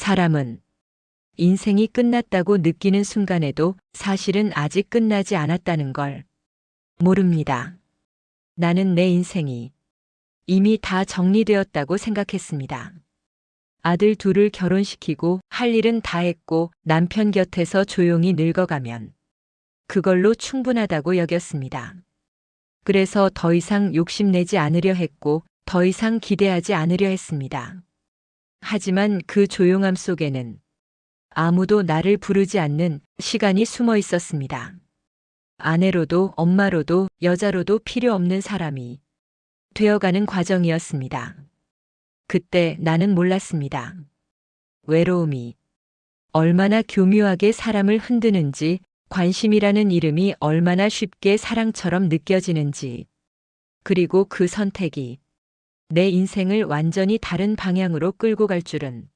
사람은 인생이 끝났다고 느끼는 순간에도 사실은 아직 끝나지 않았다는 걸 모릅니다. 나는 내 인생이 이미 다 정리되었다고 생각했습니다. 아들 둘을 결혼시키고 할 일은 다 했고 남편 곁에서 조용히 늙어가면 그걸로 충분하다고 여겼습니다. 그래서 더 이상 욕심내지 않으려 했고 더 이상 기대하지 않으려 했습니다. 하지만 그 조용함 속에는 아무도 나를 부르지 않는 시간이 숨어 있었습니다. 아내로도 엄마로도 여자로도 필요 없는 사람이 되어가는 과정이었습니다. 그때 나는 몰랐습니다. 외로움이 얼마나 교묘하게 사람을 흔드는지, 관심이라는 이름이 얼마나 쉽게 사랑처럼 느껴지는지, 그리고 그 선택이 내 인생을 완전히 다른 방향으로 끌고 갈 줄은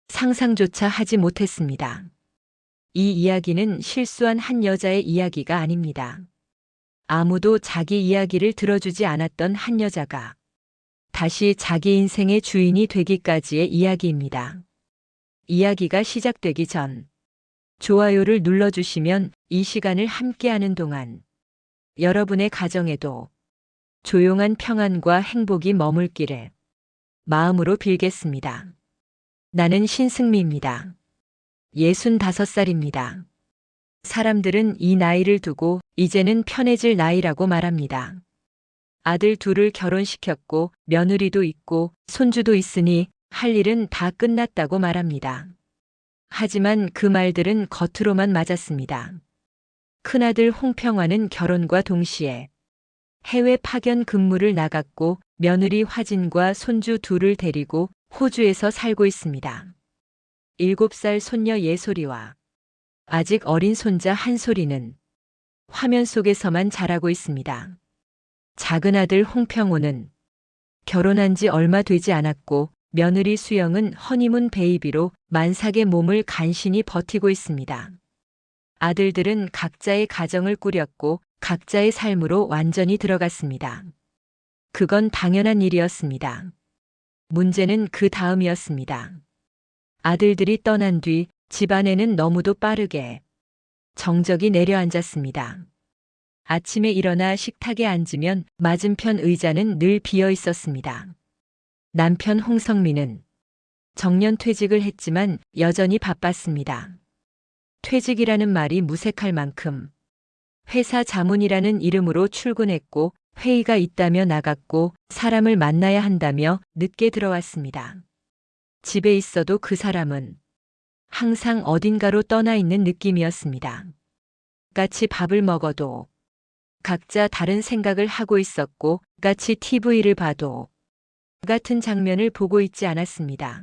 상상조차 하지 못했습니다. 이 이야기는 실수한 한 여자의 이야기가 아닙니다. 아무도 자기 이야기를 들어주지 않았던 한 여자가 다시 자기 인생의 주인이 되기까지의 이야기입니다. 이야기가 시작되기 전 좋아요를 눌러주시면 이 시간을 함께하는 동안 여러분의 가정에도 조용한 평안과 행복이 머물기를 마음으로 빌겠습니다. 나는 신승미입니다. 65살입니다. 사람들은 이 나이를 두고 이제는 편해질 나이라고 말합니다. 아들 둘을 결혼시켰고 며느리도 있고 손주도 있으니 할 일은 다 끝났다고 말합니다. 하지만 그 말들은 겉으로만 맞았습니다. 큰아들 홍평화는 결혼과 동시에 해외 파견 근무를 나갔고 며느리 화진과 손주 둘을 데리고 호주에서 살고 있습니다. 7살 손녀 예솔이와 아직 어린 손자 한솔이는 화면 속에서만 자라고 있습니다. 작은 아들 홍평호는 결혼한 지 얼마 되지 않았고 며느리 수영은 허니문 베이비로 만삭의 몸을 간신히 버티고 있습니다. 아들들은 각자의 가정을 꾸렸고 각자의 삶으로 완전히 들어갔습니다. 그건 당연한 일이었습니다. 문제는 그 다음이었습니다. 아들들이 떠난 뒤 집안에는 너무도 빠르게 정적이 내려앉았습니다. 아침에 일어나 식탁에 앉으면 맞은편 의자는 늘 비어 있었습니다. 남편 홍성민은 정년퇴직을 했지만 여전히 바빴습니다. 퇴직이라는 말이 무색할 만큼 회사 자문이라는 이름으로 출근했고 회의가 있다며 나갔고 사람을 만나야 한다며 늦게 들어왔습니다. 집에 있어도 그 사람은 항상 어딘가로 떠나 있는 느낌이었습니다. 같이 밥을 먹어도 각자 다른 생각을 하고 있었고 같이 TV를 봐도 같은 장면을 보고 있지 않았습니다.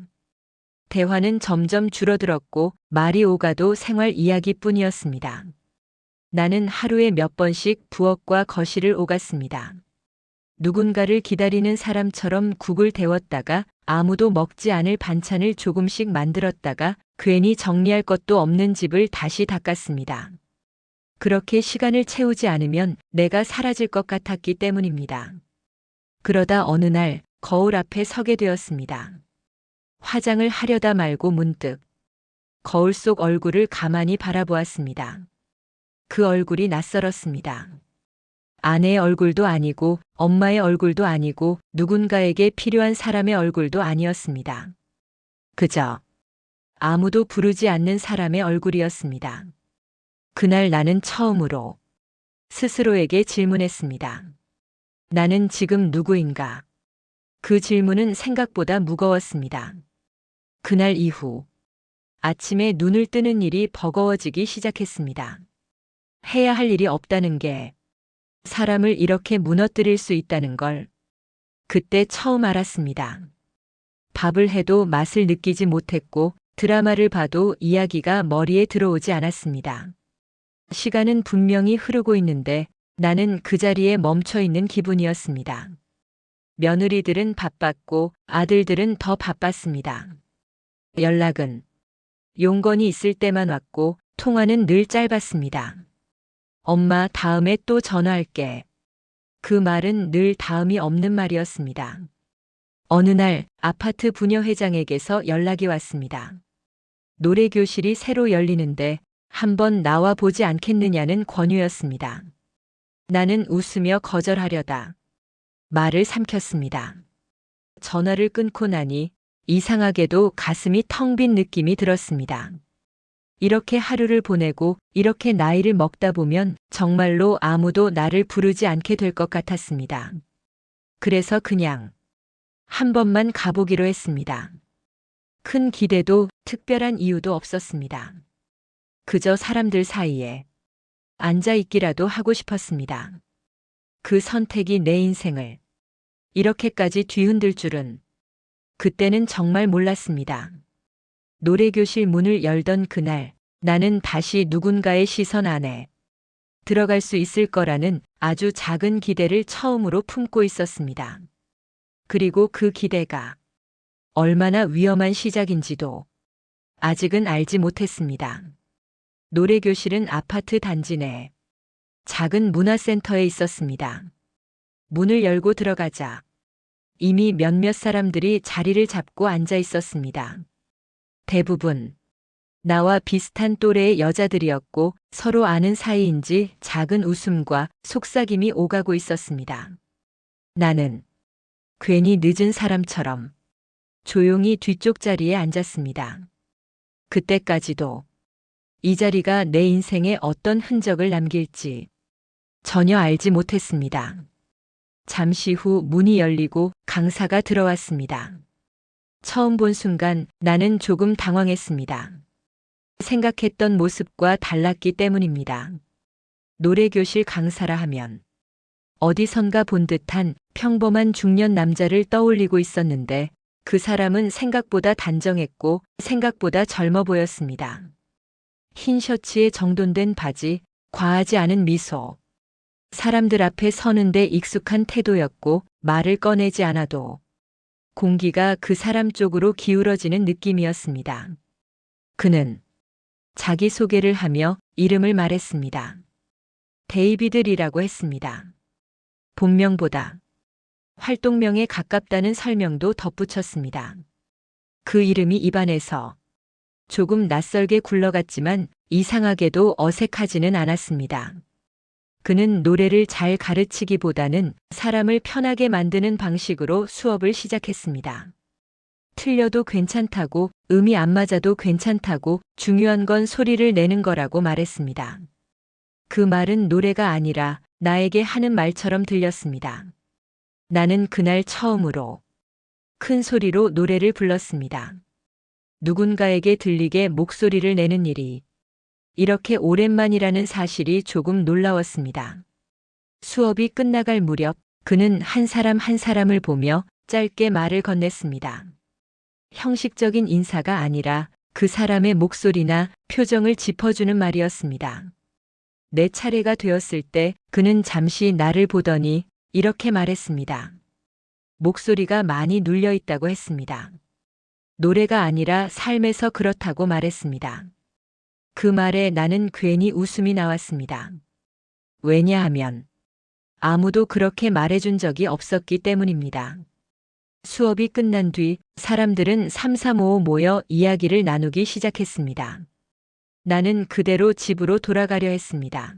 대화는 점점 줄어들었고 말이 오가도 생활 이야기뿐이었습니다. 나는 하루에 몇 번씩 부엌과 거실을 오갔습니다. 누군가를 기다리는 사람처럼 국을 데웠다가 아무도 먹지 않을 반찬을 조금씩 만들었다가 괜히 정리할 것도 없는 집을 다시 닦았습니다. 그렇게 시간을 채우지 않으면 내가 사라질 것 같았기 때문입니다. 그러다 어느 날 거울 앞에 서게 되었습니다. 화장을 하려다 말고 문득 거울 속 얼굴을 가만히 바라보았습니다. 그 얼굴이 낯설었습니다. 아내의 얼굴도 아니고 엄마의 얼굴도 아니고 누군가에게 필요한 사람의 얼굴도 아니었습니다. 그저 아무도 부르지 않는 사람의 얼굴이었습니다. 그날 나는 처음으로 스스로에게 질문했습니다. 나는 지금 누구인가? 그 질문은 생각보다 무거웠습니다. 그날 이후 아침에 눈을 뜨는 일이 버거워지기 시작했습니다. 해야 할 일이 없다는 게 사람을 이렇게 무너뜨릴 수 있다는 걸 그때 처음 알았습니다. 밥을 해도 맛을 느끼지 못했고 드라마를 봐도 이야기가 머리에 들어오지 않았습니다. 시간은 분명히 흐르고 있는데 나는 그 자리에 멈춰 있는 기분이었습니다. 며느리들은 바빴고 아들들은 더 바빴습니다. 연락은 용건이 있을 때만 왔고 통화는 늘 짧았습니다. 엄마, 다음에 또 전화할게. 그 말은 늘 다음이 없는 말이었습니다. 어느 날 아파트 부녀회장에게서 연락이 왔습니다. 노래교실이 새로 열리는데 한번 나와 보지 않겠느냐는 권유였습니다. 나는 웃으며 거절하려다 말을 삼켰습니다. 전화를 끊고 나니 이상하게도 가슴이 텅 빈 느낌이 들었습니다. 이렇게 하루를 보내고 이렇게 나이를 먹다 보면 정말로 아무도 나를 부르지 않게 될 것 같았습니다. 그래서 그냥 한 번만 가보기로 했습니다. 큰 기대도 특별한 이유도 없었습니다. 그저 사람들 사이에 앉아있기라도 하고 싶었습니다. 그 선택이 내 인생을 이렇게까지 뒤흔들 줄은 그때는 정말 몰랐습니다. 노래교실 문을 열던 그날 나는 다시 누군가의 시선 안에 들어갈 수 있을 거라는 아주 작은 기대를 처음으로 품고 있었습니다. 그리고 그 기대가 얼마나 위험한 시작인지도 아직은 알지 못했습니다. 노래교실은 아파트 단지 내 작은 문화센터에 있었습니다. 문을 열고 들어가자 이미 몇몇 사람들이 자리를 잡고 앉아 있었습니다. 대부분 나와 비슷한 또래의 여자들이었고 서로 아는 사이인지 작은 웃음과 속삭임이 오가고 있었습니다. 나는 괜히 늦은 사람처럼 조용히 뒤쪽 자리에 앉았습니다. 그때까지도 이 자리가 내 인생에 어떤 흔적을 남길지 전혀 알지 못했습니다. 잠시 후 문이 열리고 강사가 들어왔습니다. 처음 본 순간 나는 조금 당황했습니다. 생각했던 모습과 달랐기 때문입니다. 노래교실 강사라 하면 어디선가 본 듯한 평범한 중년 남자를 떠올리고 있었는데 그 사람은 생각보다 단정했고 생각보다 젊어 보였습니다. 흰 셔츠에 정돈된 바지, 과하지 않은 미소. 사람들 앞에 서는데 익숙한 태도였고 말을 꺼내지 않아도 공기가 그 사람 쪽으로 기울어지는 느낌이었습니다. 그는 자기소개를 하며 이름을 말했습니다. 데이비드리라고 했습니다. 본명보다 활동명에 가깝다는 설명도 덧붙였습니다. 그 이름이 입안에서 조금 낯설게 굴러갔지만 이상하게도 어색하지는 않았습니다. 그는 노래를 잘 가르치기보다는 사람을 편하게 만드는 방식으로 수업을 시작했습니다. 틀려도 괜찮다고, 음이 안 맞아도 괜찮다고, 중요한 건 소리를 내는 거라고 말했습니다. 그 말은 노래가 아니라 나에게 하는 말처럼 들렸습니다. 나는 그날 처음으로 큰 소리로 노래를 불렀습니다. 누군가에게 들리게 목소리를 내는 일이 이렇게 오랜만이라는 사실이 조금 놀라웠습니다. 수업이 끝나갈 무렵 그는 한 사람 한 사람을 보며 짧게 말을 건넸습니다. 형식적인 인사가 아니라 그 사람의 목소리나 표정을 짚어주는 말이었습니다. 내 차례가 되었을 때 그는 잠시 나를 보더니 이렇게 말했습니다. 목소리가 많이 눌려 있다고 했습니다. 노래가 아니라 삶에서 그렇다고 말했습니다. 그 말에 나는 괜히 웃음이 나왔습니다. 왜냐하면 아무도 그렇게 말해준 적이 없었기 때문입니다. 수업이 끝난 뒤 사람들은 삼삼오오 모여 이야기를 나누기 시작했습니다. 나는 그대로 집으로 돌아가려 했습니다.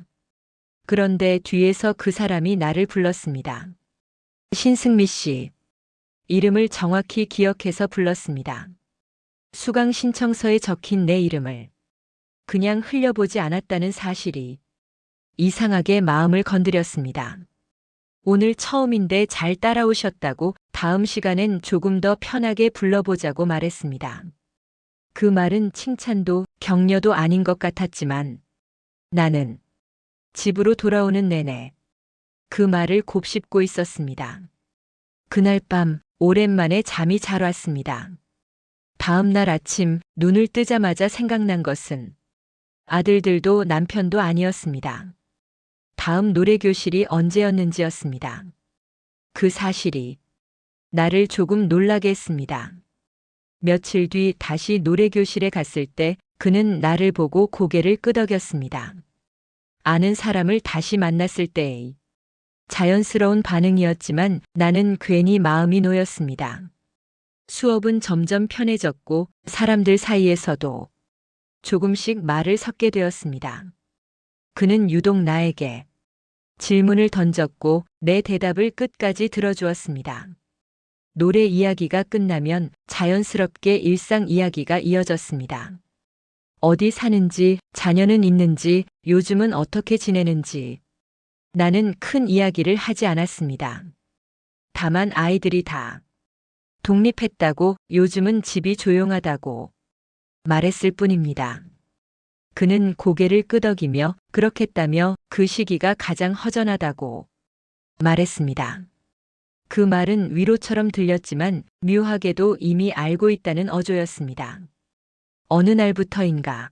그런데 뒤에서 그 사람이 나를 불렀습니다. 신승미 씨. 이름을 정확히 기억해서 불렀습니다. 수강 신청서에 적힌 내 이름을 그냥 흘려보지 않았다는 사실이 이상하게 마음을 건드렸습니다. 오늘 처음인데 잘 따라오셨다고 다음 시간엔 조금 더 편하게 불러보자고 말했습니다. 그 말은 칭찬도 격려도 아닌 것 같았지만 나는 집으로 돌아오는 내내 그 말을 곱씹고 있었습니다. 그날 밤 오랜만에 잠이 잘 왔습니다. 다음 날 아침 눈을 뜨자마자 생각난 것은 아들들도 남편도 아니었습니다. 다음 노래교실이 언제였는지였습니다. 그 사실이 나를 조금 놀라게 했습니다. 며칠 뒤 다시 노래교실에 갔을 때 그는 나를 보고 고개를 끄덕였습니다. 아는 사람을 다시 만났을 때의 자연스러운 반응이었지만 나는 괜히 마음이 놓였습니다. 수업은 점점 편해졌고 사람들 사이에서도 조금씩 말을 섞게 되었습니다. 그는 유독 나에게 질문을 던졌고 내 대답을 끝까지 들어주었습니다. 노래 이야기가 끝나면 자연스럽게 일상 이야기가 이어졌습니다. 어디 사는지, 자녀는 있는지, 요즘은 어떻게 지내는지. 나는 큰 이야기를 하지 않았습니다. 다만 아이들이 다 독립했다고, 요즘은 집이 조용하다고 말했을 뿐입니다. 그는 고개를 끄덕이며 그렇겠다며 그 시기가 가장 허전하다고 말했습니다. 그 말은 위로처럼 들렸지만 묘하게도 이미 알고 있다는 어조였습니다. 어느 날부터인가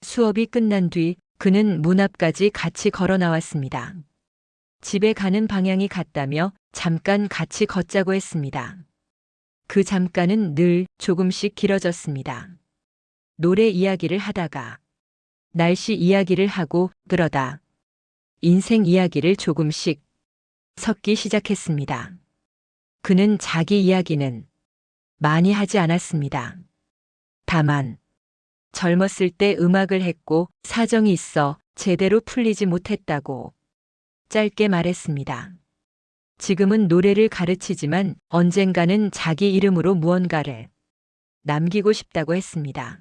수업이 끝난 뒤 그는 문 앞까지 같이 걸어 나왔습니다. 집에 가는 방향이 같다며 잠깐 같이 걷자고 했습니다. 그 잠깐은 늘 조금씩 길어졌습니다. 노래 이야기를 하다가 날씨 이야기를 하고 그러다 인생 이야기를 조금씩 섞기 시작했습니다. 그는 자기 이야기는 많이 하지 않았습니다. 다만 젊었을 때 음악을 했고 사정이 있어 제대로 풀리지 못했다고 짧게 말했습니다. 지금은 노래를 가르치지만 언젠가는 자기 이름으로 무언가를 남기고 싶다고 했습니다.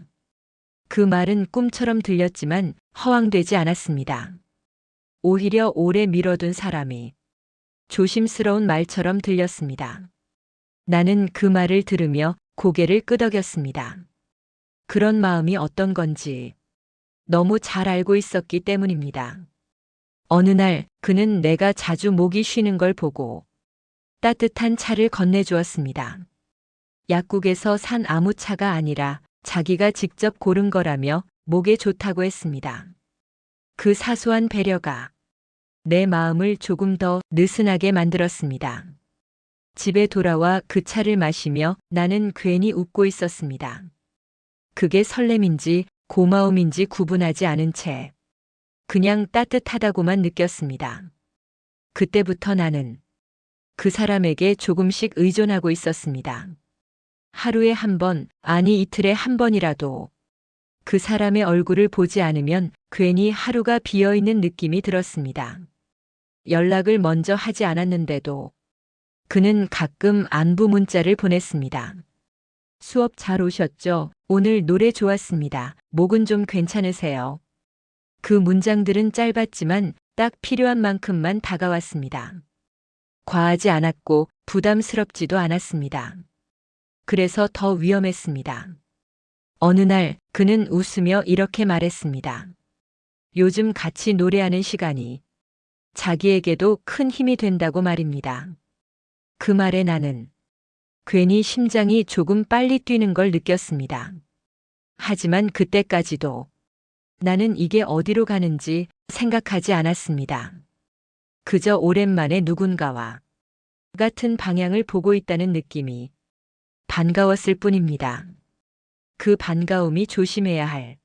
그 말은 꿈처럼 들렸지만 허황되지 않았습니다. 오히려 오래 미뤄둔 사람이 조심스러운 말처럼 들렸습니다. 나는 그 말을 들으며 고개를 끄덕였습니다. 그런 마음이 어떤 건지 너무 잘 알고 있었기 때문입니다. 어느 날 그는 내가 자주 목이 쉬는 걸 보고 따뜻한 차를 건네주었습니다. 약국에서 산 아무 차가 아니라 자기가 직접 고른 거라며 목에 좋다고 했습니다. 그 사소한 배려가 내 마음을 조금 더 느슨하게 만들었습니다. 집에 돌아와 그 차를 마시며 나는 괜히 웃고 있었습니다. 그게 설렘인지 고마움인지 구분하지 않은 채 그냥 따뜻하다고만 느꼈습니다. 그때부터 나는 그 사람에게 조금씩 의존하고 있었습니다. 하루에 한 번, 아니 이틀에 한 번이라도 그 사람의 얼굴을 보지 않으면 괜히 하루가 비어있는 느낌이 들었습니다. 연락을 먼저 하지 않았는데도 그는 가끔 안부 문자를 보냈습니다. 수업 잘 오셨죠? 오늘 노래 좋았습니다. 목은 좀 괜찮으세요? 그 문장들은 짧았지만 딱 필요한 만큼만 다가왔습니다. 과하지 않았고 부담스럽지도 않았습니다. 그래서 더 위험했습니다. 어느 날 그는 웃으며 이렇게 말했습니다. 요즘 같이 노래하는 시간이 자기에게도 큰 힘이 된다고 말입니다. 그 말에 나는 괜히 심장이 조금 빨리 뛰는 걸 느꼈습니다. 하지만 그때까지도 나는 이게 어디로 가는지 생각하지 않았습니다. 그저 오랜만에 누군가와 같은 방향을 보고 있다는 느낌이 반가웠을 뿐입니다. 그 반가움이 조심해야 할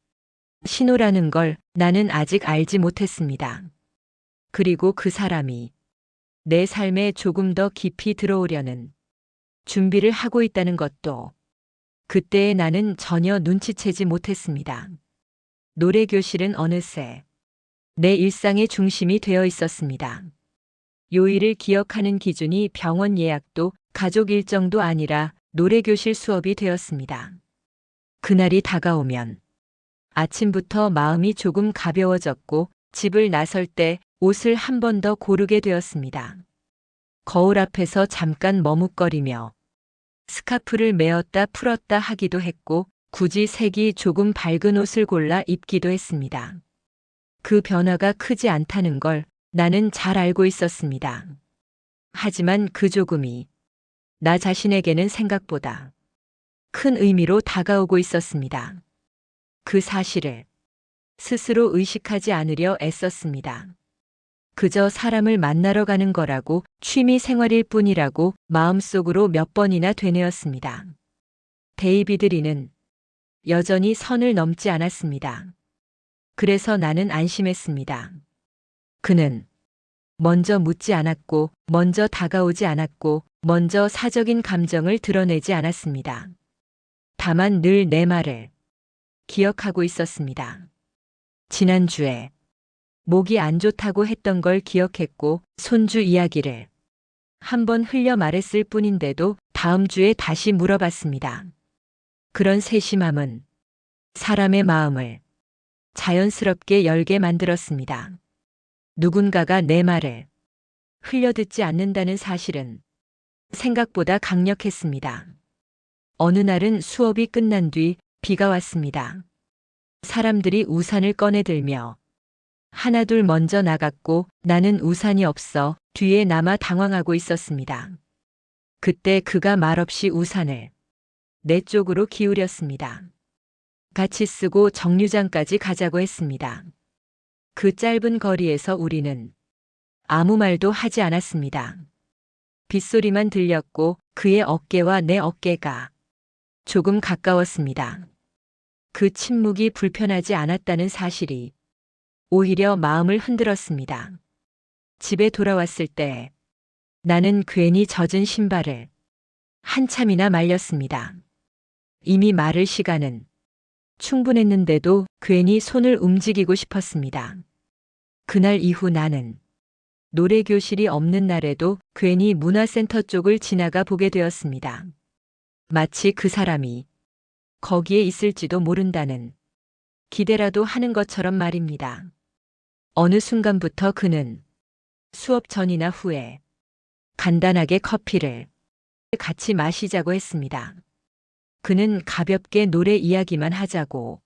신호라는 걸 나는 아직 알지 못했습니다. 그리고 그 사람이 내 삶에 조금 더 깊이 들어오려는 준비를 하고 있다는 것도 그때의 나는 전혀 눈치채지 못했습니다. 노래교실은 어느새 내 일상의 중심이 되어 있었습니다. 요일을 기억하는 기준이 병원 예약도 가족 일정도 아니라 노래교실 수업이 되었습니다. 그날이 다가오면 아침부터 마음이 조금 가벼워졌고 집을 나설 때 옷을 한 번 더 고르게 되었습니다. 거울 앞에서 잠깐 머뭇거리며 스카프를 메었다 풀었다 하기도 했고 굳이 색이 조금 밝은 옷을 골라 입기도 했습니다. 그 변화가 크지 않다는 걸 나는 잘 알고 있었습니다. 하지만 그 조금이 나 자신에게는 생각보다 큰 의미로 다가오고 있었습니다. 그 사실을 스스로 의식하지 않으려 애썼습니다. 그저 사람을 만나러 가는 거라고 취미 생활일 뿐이라고 마음속으로 몇 번이나 되뇌었습니다. 데이비드 리는 여전히 선을 넘지 않았습니다. 그래서 나는 안심했습니다. 그는 먼저 묻지 않았고, 먼저 다가오지 않았고, 먼저 사적인 감정을 드러내지 않았습니다. 다만 늘 내 말을 기억하고 있었습니다. 지난주에 목이 안 좋다고 했던 걸 기억했고 손주 이야기를 한번 흘려 말했을 뿐인데도 다음 주에 다시 물어봤습니다. 그런 세심함은 사람의 마음을 자연스럽게 열게 만들었습니다. 누군가가 내 말을 흘려듣지 않는다는 사실은 생각보다 강력했습니다. 어느 날은 수업이 끝난 뒤 비가 왔습니다. 사람들이 우산을 꺼내들며 하나둘 먼저 나갔고 나는 우산이 없어 뒤에 남아 당황하고 있었습니다. 그때 그가 말없이 우산을 내 쪽으로 기울였습니다. 같이 쓰고 정류장까지 가자고 했습니다. 그 짧은 거리에서 우리는 아무 말도 하지 않았습니다. 빗소리만 들렸고 그의 어깨와 내 어깨가 조금 가까웠습니다. 그 침묵이 불편하지 않았다는 사실이 오히려 마음을 흔들었습니다. 집에 돌아왔을 때 나는 괜히 젖은 신발을 한참이나 말렸습니다. 이미 마를 시간은 충분했는데도 괜히 손을 움직이고 싶었습니다. 그날 이후 나는 노래교실이 없는 날에도 괜히 문화센터 쪽을 지나가 보게 되었습니다. 마치 그 사람이 거기에 있을지도 모른다는 기대라도 하는 것처럼 말입니다. 어느 순간부터 그는 수업 전이나 후에 간단하게 커피를 같이 마시자고 했습니다. 그는 가볍게 노래 이야기만 하자고,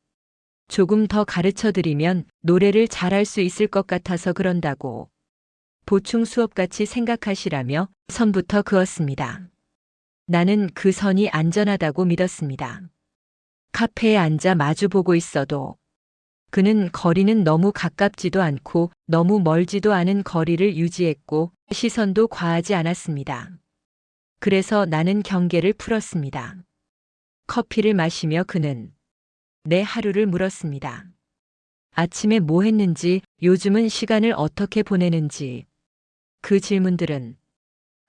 조금 더 가르쳐 드리면 노래를 잘할 수 있을 것 같아서 그런다고 보충 수업같이 생각하시라며 선부터 그었습니다. 나는 그 선이 안전하다고 믿었습니다. 카페에 앉아 마주보고 있어도 그는 거리는 너무 가깝지도 않고 너무 멀지도 않은 거리를 유지했고 시선도 과하지 않았습니다. 그래서 나는 경계를 풀었습니다. 커피를 마시며 그는 내 하루를 물었습니다. 아침에 뭐 했는지, 요즘은 시간을 어떻게 보내는지. 그 질문들은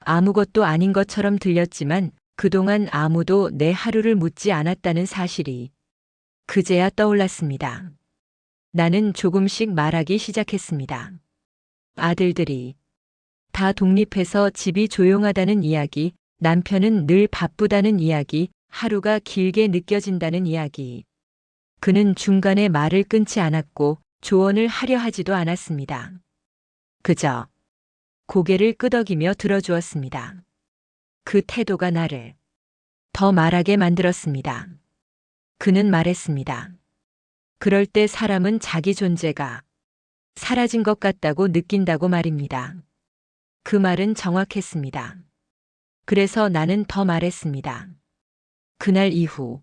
아무것도 아닌 것처럼 들렸지만 그동안 아무도 내 하루를 묻지 않았다는 사실이 그제야 떠올랐습니다. 나는 조금씩 말하기 시작했습니다. 아들들이 다 독립해서 집이 조용하다는 이야기, 남편은 늘 바쁘다는 이야기, 하루가 길게 느껴진다는 이야기. 그는 중간에 말을 끊지 않았고 조언을 하려 하지도 않았습니다. 그저 고개를 끄덕이며 들어주었습니다. 그 태도가 나를 더 말하게 만들었습니다. 그는 말했습니다. 그럴 때 사람은 자기 존재가 사라진 것 같다고 느낀다고 말입니다. 그 말은 정확했습니다. 그래서 나는 더 말했습니다. 그날 이후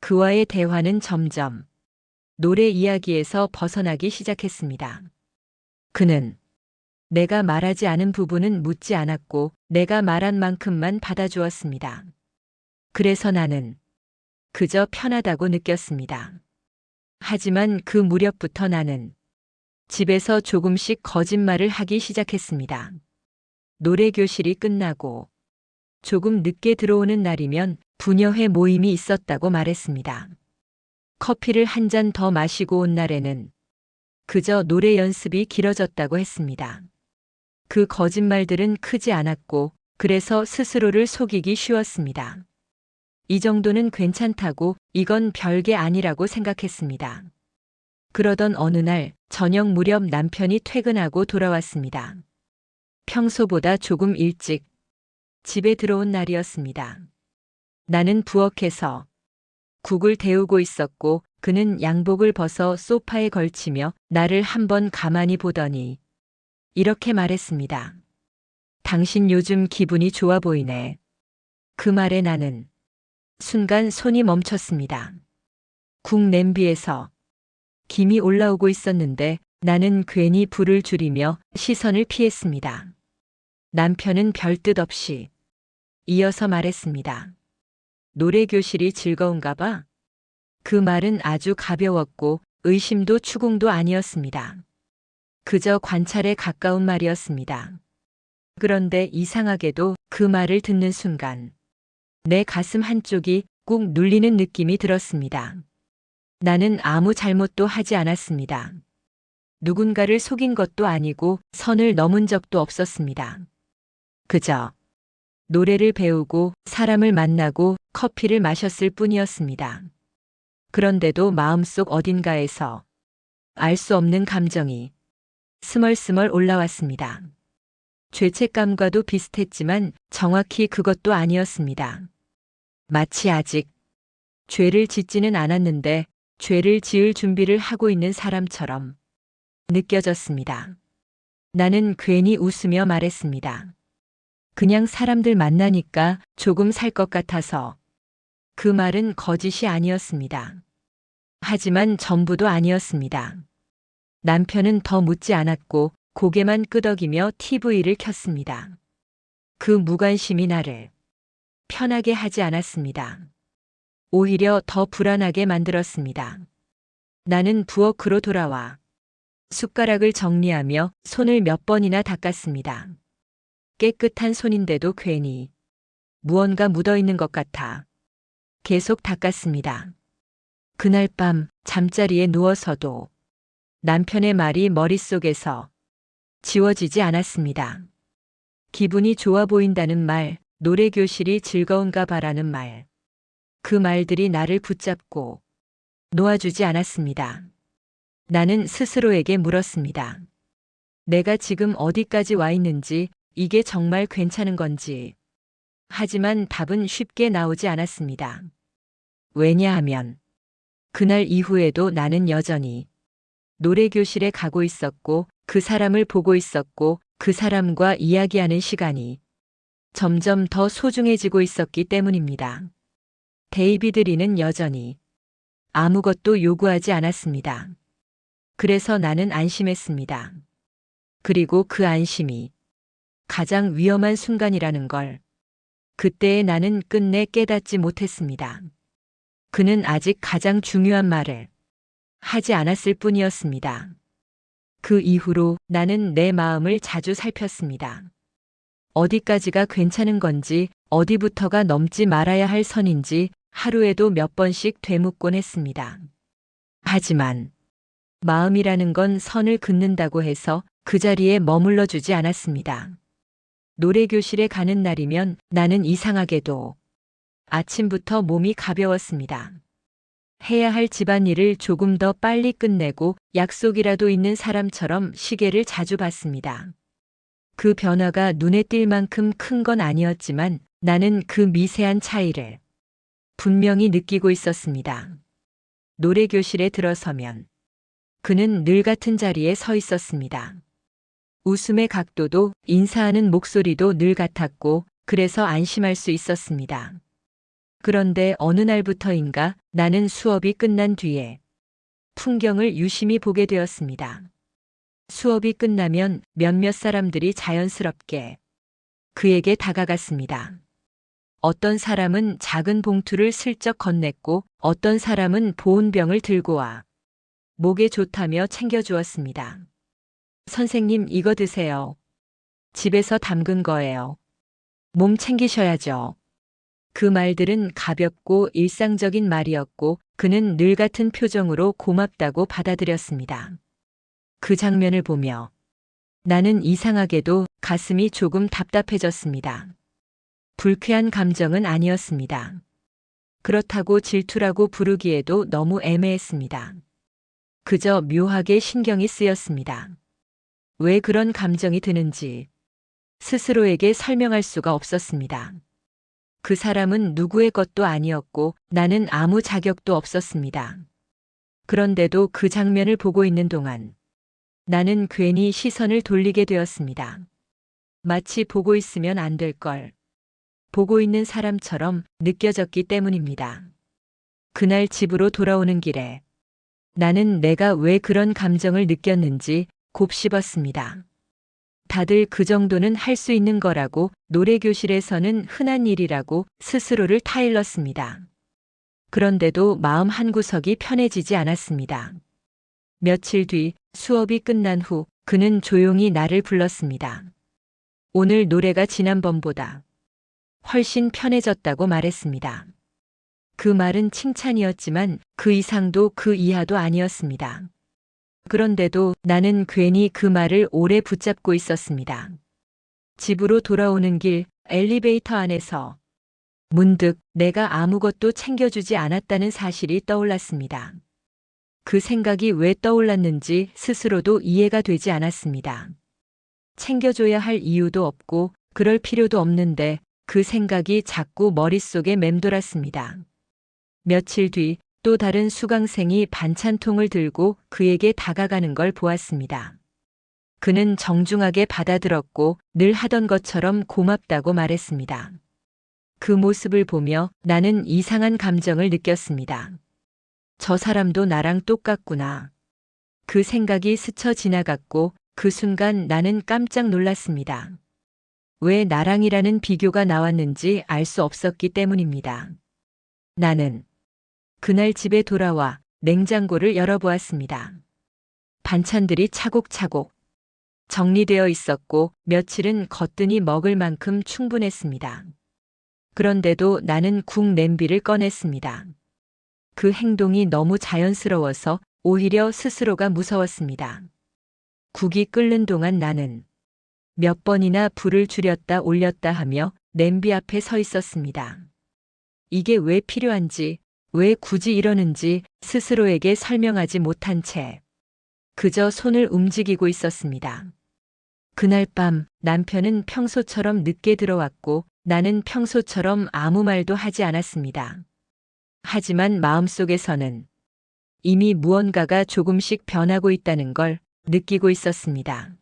그와의 대화는 점점 노래 이야기에서 벗어나기 시작했습니다. 그는 내가 말하지 않은 부분은 묻지 않았고 내가 말한 만큼만 받아주었습니다. 그래서 나는 그저 편하다고 느꼈습니다. 하지만 그 무렵부터 나는 집에서 조금씩 거짓말을 하기 시작했습니다. 노래 교실이 끝나고 조금 늦게 들어오는 날이면 부녀회 모임이 있었다고 말했습니다. 커피를 한 잔 더 마시고 온 날에는 그저 노래 연습이 길어졌다고 했습니다. 그 거짓말들은 크지 않았고 그래서 스스로를 속이기 쉬웠습니다. 이 정도는 괜찮다고, 이건 별게 아니라고 생각했습니다. 그러던 어느 날 저녁 무렵 남편이 퇴근하고 돌아왔습니다. 평소보다 조금 일찍 집에 들어온 날이었습니다. 나는 부엌에서 국을 데우고 있었고 그는 양복을 벗어 소파에 걸치며 나를 한번 가만히 보더니 이렇게 말했습니다. 당신 요즘 기분이 좋아 보이네. 그 말에 나는 순간 손이 멈췄습니다. 국 냄비에서 김이 올라오고 있었는데 나는 괜히 불을 줄이며 시선을 피했습니다. 남편은 별뜻 없이 이어서 말했습니다. 노래 교실이 즐거운가 봐. 그 말은 아주 가벼웠고 의심도 추궁도 아니었습니다. 그저 관찰에 가까운 말이었습니다. 그런데 이상하게도 그 말을 듣는 순간 내 가슴 한쪽이 꾹 눌리는 느낌이 들었습니다. 나는 아무 잘못도 하지 않았습니다. 누군가를 속인 것도 아니고 선을 넘은 적도 없었습니다. 그저 노래를 배우고 사람을 만나고 커피를 마셨을 뿐이었습니다. 그런데도 마음속 어딘가에서 알 수 없는 감정이 스멀스멀 올라왔습니다. 죄책감과도 비슷했지만 정확히 그것도 아니었습니다. 마치 아직 죄를 짓지는 않았는데 죄를 지을 준비를 하고 있는 사람처럼 느껴졌습니다. 나는 괜히 웃으며 말했습니다. 그냥 사람들 만나니까 조금 살 것 같아서. 그 말은 거짓이 아니었습니다. 하지만 전부도 아니었습니다. 남편은 더 묻지 않았고 고개만 끄덕이며 TV를 켰습니다. 그 무관심이 나를 편하게 하지 않았습니다. 오히려 더 불안하게 만들었습니다. 나는 부엌으로 돌아와 숟가락을 정리하며 손을 몇 번이나 닦았습니다. 깨끗한 손인데도 괜히 무언가 묻어있는 것 같아 계속 닦았습니다. 그날 밤 잠자리에 누워서도 남편의 말이 머릿속에서 지워지지 않았습니다. 기분이 좋아 보인다는 말, 노래교실이 즐거운가 봐라는 말. 그 말들이 나를 붙잡고 놓아주지 않았습니다. 나는 스스로에게 물었습니다. 내가 지금 어디까지 와 있는지, 이게 정말 괜찮은 건지. 하지만 답은 쉽게 나오지 않았습니다. 왜냐하면 그날 이후에도 나는 여전히 노래교실에 가고 있었고 그 사람을 보고 있었고 그 사람과 이야기하는 시간이 점점 더 소중해지고 있었기 때문입니다. 데이비드 리는 여전히 아무것도 요구하지 않았습니다. 그래서 나는 안심했습니다. 그리고 그 안심이 가장 위험한 순간이라는 걸 그때의 나는 끝내 깨닫지 못했습니다. 그는 아직 가장 중요한 말을 하지 않았을 뿐이었습니다. 그 이후로 나는 내 마음을 자주 살폈습니다. 어디까지가 괜찮은 건지, 어디부터가 넘지 말아야 할 선인지 하루에도 몇 번씩 되묻곤 했습니다. 하지만 마음이라는 건 선을 긋는다고 해서 그 자리에 머물러 주지 않았습니다. 노래교실에 가는 날이면 나는 이상하게도 아침부터 몸이 가벼웠습니다. 해야 할 집안일을 조금 더 빨리 끝내고 약속이라도 있는 사람처럼 시계를 자주 봤습니다. 그 변화가 눈에 띌 만큼 큰 건 아니었지만 나는 그 미세한 차이를 분명히 느끼고 있었습니다. 노래교실에 들어서면 그는 늘 같은 자리에 서 있었습니다. 웃음의 각도도 인사하는 목소리도 늘 같았고 그래서 안심할 수 있었습니다. 그런데 어느 날부터인가 나는 수업이 끝난 뒤에 풍경을 유심히 보게 되었습니다. 수업이 끝나면 몇몇 사람들이 자연스럽게 그에게 다가갔습니다. 어떤 사람은 작은 봉투를 슬쩍 건넸고 어떤 사람은 보온병을 들고 와 목에 좋다며 챙겨주었습니다. 선생님, 이거 드세요. 집에서 담근 거예요. 몸 챙기셔야죠. 그 말들은 가볍고 일상적인 말이었고 그는 늘 같은 표정으로 고맙다고 받아들였습니다. 그 장면을 보며 나는 이상하게도 가슴이 조금 답답해졌습니다. 불쾌한 감정은 아니었습니다. 그렇다고 질투라고 부르기에도 너무 애매했습니다. 그저 묘하게 신경이 쓰였습니다. 왜 그런 감정이 드는지 스스로에게 설명할 수가 없었습니다. 그 사람은 누구의 것도 아니었고 나는 아무 자격도 없었습니다. 그런데도 그 장면을 보고 있는 동안 나는 괜히 시선을 돌리게 되었습니다. 마치 보고 있으면 안 될 걸 보고 있는 사람처럼 느껴졌기 때문입니다. 그날 집으로 돌아오는 길에 나는 내가 왜 그런 감정을 느꼈는지 곱씹었습니다. 다들 그 정도는 할 수 있는 거라고, 노래교실에서는 흔한 일이라고 스스로를 타일렀습니다. 그런데도 마음 한구석이 편해지지 않았습니다. 며칠 뒤 수업이 끝난 후 그는 조용히 나를 불렀습니다. 오늘 노래가 지난번보다 훨씬 편해졌다고 말했습니다. 그 말은 칭찬이었지만 그 이상도 그 이하도 아니었습니다. 그런데도 나는 괜히 그 말을 오래 붙잡고 있었습니다. 집으로 돌아오는 길 엘리베이터 안에서 문득 내가 아무것도 챙겨주지 않았다는 사실이 떠올랐습니다. 그 생각이 왜 떠올랐는지 스스로도 이해가 되지 않았습니다. 챙겨줘야 할 이유도 없고 그럴 필요도 없는데 그 생각이 자꾸 머릿속에 맴돌았습니다. 며칠 뒤 또 다른 수강생이 반찬통을 들고 그에게 다가가는 걸 보았습니다. 그는 정중하게 받아들었고 늘 하던 것처럼 고맙다고 말했습니다. 그 모습을 보며 나는 이상한 감정을 느꼈습니다. 저 사람도 나랑 똑같구나. 그 생각이 스쳐 지나갔고 그 순간 나는 깜짝 놀랐습니다. 왜 나랑이라는 비교가 나왔는지 알 수 없었기 때문입니다. 나는 그날 집에 돌아와 냉장고를 열어보았습니다. 반찬들이 차곡차곡 정리되어 있었고 며칠은 거뜬히 먹을 만큼 충분했습니다. 그런데도 나는 국 냄비를 꺼냈습니다. 그 행동이 너무 자연스러워서 오히려 스스로가 무서웠습니다. 국이 끓는 동안 나는 몇 번이나 불을 줄였다 올렸다 하며 냄비 앞에 서 있었습니다. 이게 왜 필요한지, 왜 굳이 이러는지 스스로에게 설명하지 못한 채 그저 손을 움직이고 있었습니다. 그날 밤 남편은 평소처럼 늦게 들어왔고 나는 평소처럼 아무 말도 하지 않았습니다. 하지만 마음속에서는 이미 무언가가 조금씩 변하고 있다는 걸 느끼고 있었습니다.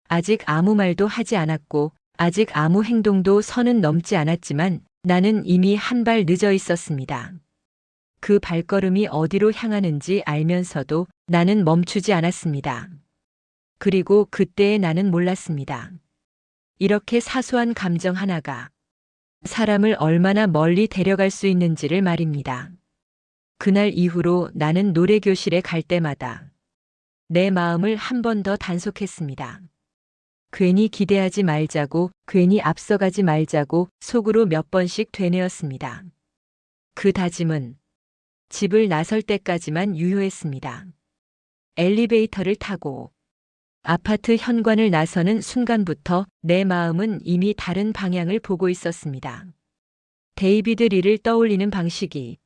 아직 아무 말도 하지 않았고 아직 아무 행동도 선은 넘지 않았지만 나는 이미 한 발 늦어 있었습니다. 그 발걸음이 어디로 향하는지 알면서도 나는 멈추지 않았습니다. 그리고 그때의 나는 몰랐습니다. 이렇게 사소한 감정 하나가 사람을 얼마나 멀리 데려갈 수 있는지를 말입니다. 그날 이후로 나는 노래교실에 갈 때마다 내 마음을 한 번 더 단속했습니다. 괜히 기대하지 말자고, 괜히 앞서가지 말자고 속으로 몇 번씩 되뇌었습니다. 그 다짐은 집을 나설 때까지만 유효했습니다. 엘리베이터를 타고 아파트 현관을 나서는 순간부터 내 마음은 이미 다른 방향을 보고 있었습니다. 데이비드 리를 떠올리는 방식이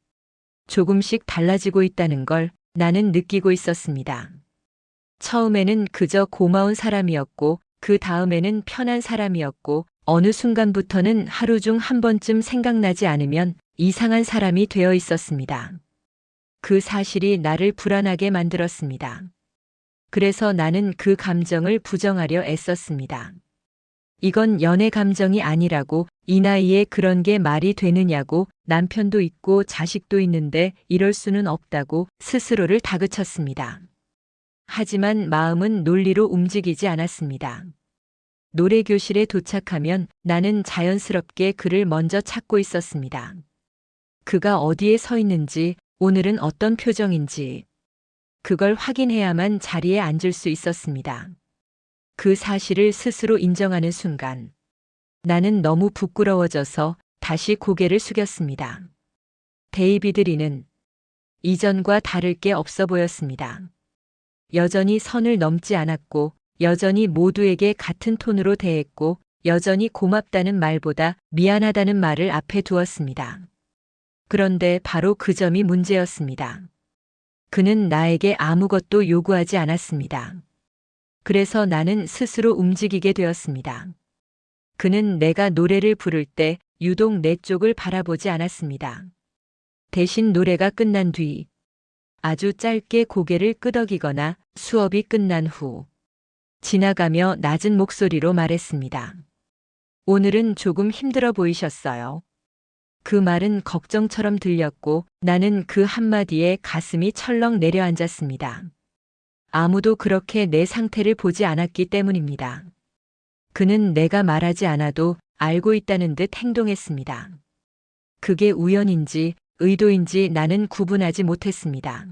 조금씩 달라지고 있다는 걸 나는 느끼고 있었습니다. 처음에는 그저 고마운 사람이었고 그 다음에는 편한 사람이었고 어느 순간부터는 하루 중 한 번쯤 생각나지 않으면 이상한 사람이 되어 있었습니다. 그 사실이 나를 불안하게 만들었습니다. 그래서 나는 그 감정을 부정하려 애썼습니다. 이건 연애 감정이 아니라고, 이 나이에 그런 게 말이 되느냐고, 남편도 있고 자식도 있는데 이럴 수는 없다고 스스로를 다그쳤습니다. 하지만 마음은 논리로 움직이지 않았습니다. 노래교실에 도착하면 나는 자연스럽게 그를 먼저 찾고 있었습니다. 그가 어디에 서 있는지, 오늘은 어떤 표정인지, 그걸 확인해야만 자리에 앉을 수 있었습니다. 그 사실을 스스로 인정하는 순간, 나는 너무 부끄러워져서 다시 고개를 숙였습니다. 데이비드 리는 이전과 다를 게 없어 보였습니다. 여전히 선을 넘지 않았고, 여전히 모두에게 같은 톤으로 대했고, 여전히 고맙다는 말보다 미안하다는 말을 앞에 두었습니다. 그런데 바로 그 점이 문제였습니다. 그는 나에게 아무것도 요구하지 않았습니다. 그래서 나는 스스로 움직이게 되었습니다. 그는 내가 노래를 부를 때 유독 내 쪽을 바라보지 않았습니다. 대신 노래가 끝난 뒤 아주 짧게 고개를 끄덕이거나 수업이 끝난 후 지나가며 낮은 목소리로 말했습니다. 오늘은 조금 힘들어 보이셨어요. 그 말은 걱정처럼 들렸고 나는 그 한마디에 가슴이 철렁 내려앉았습니다. 아무도 그렇게 내 상태를 보지 않았기 때문입니다. 그는 내가 말하지 않아도 알고 있다는 듯 행동했습니다. 그게 우연인지 의도인지 나는 구분하지 못했습니다.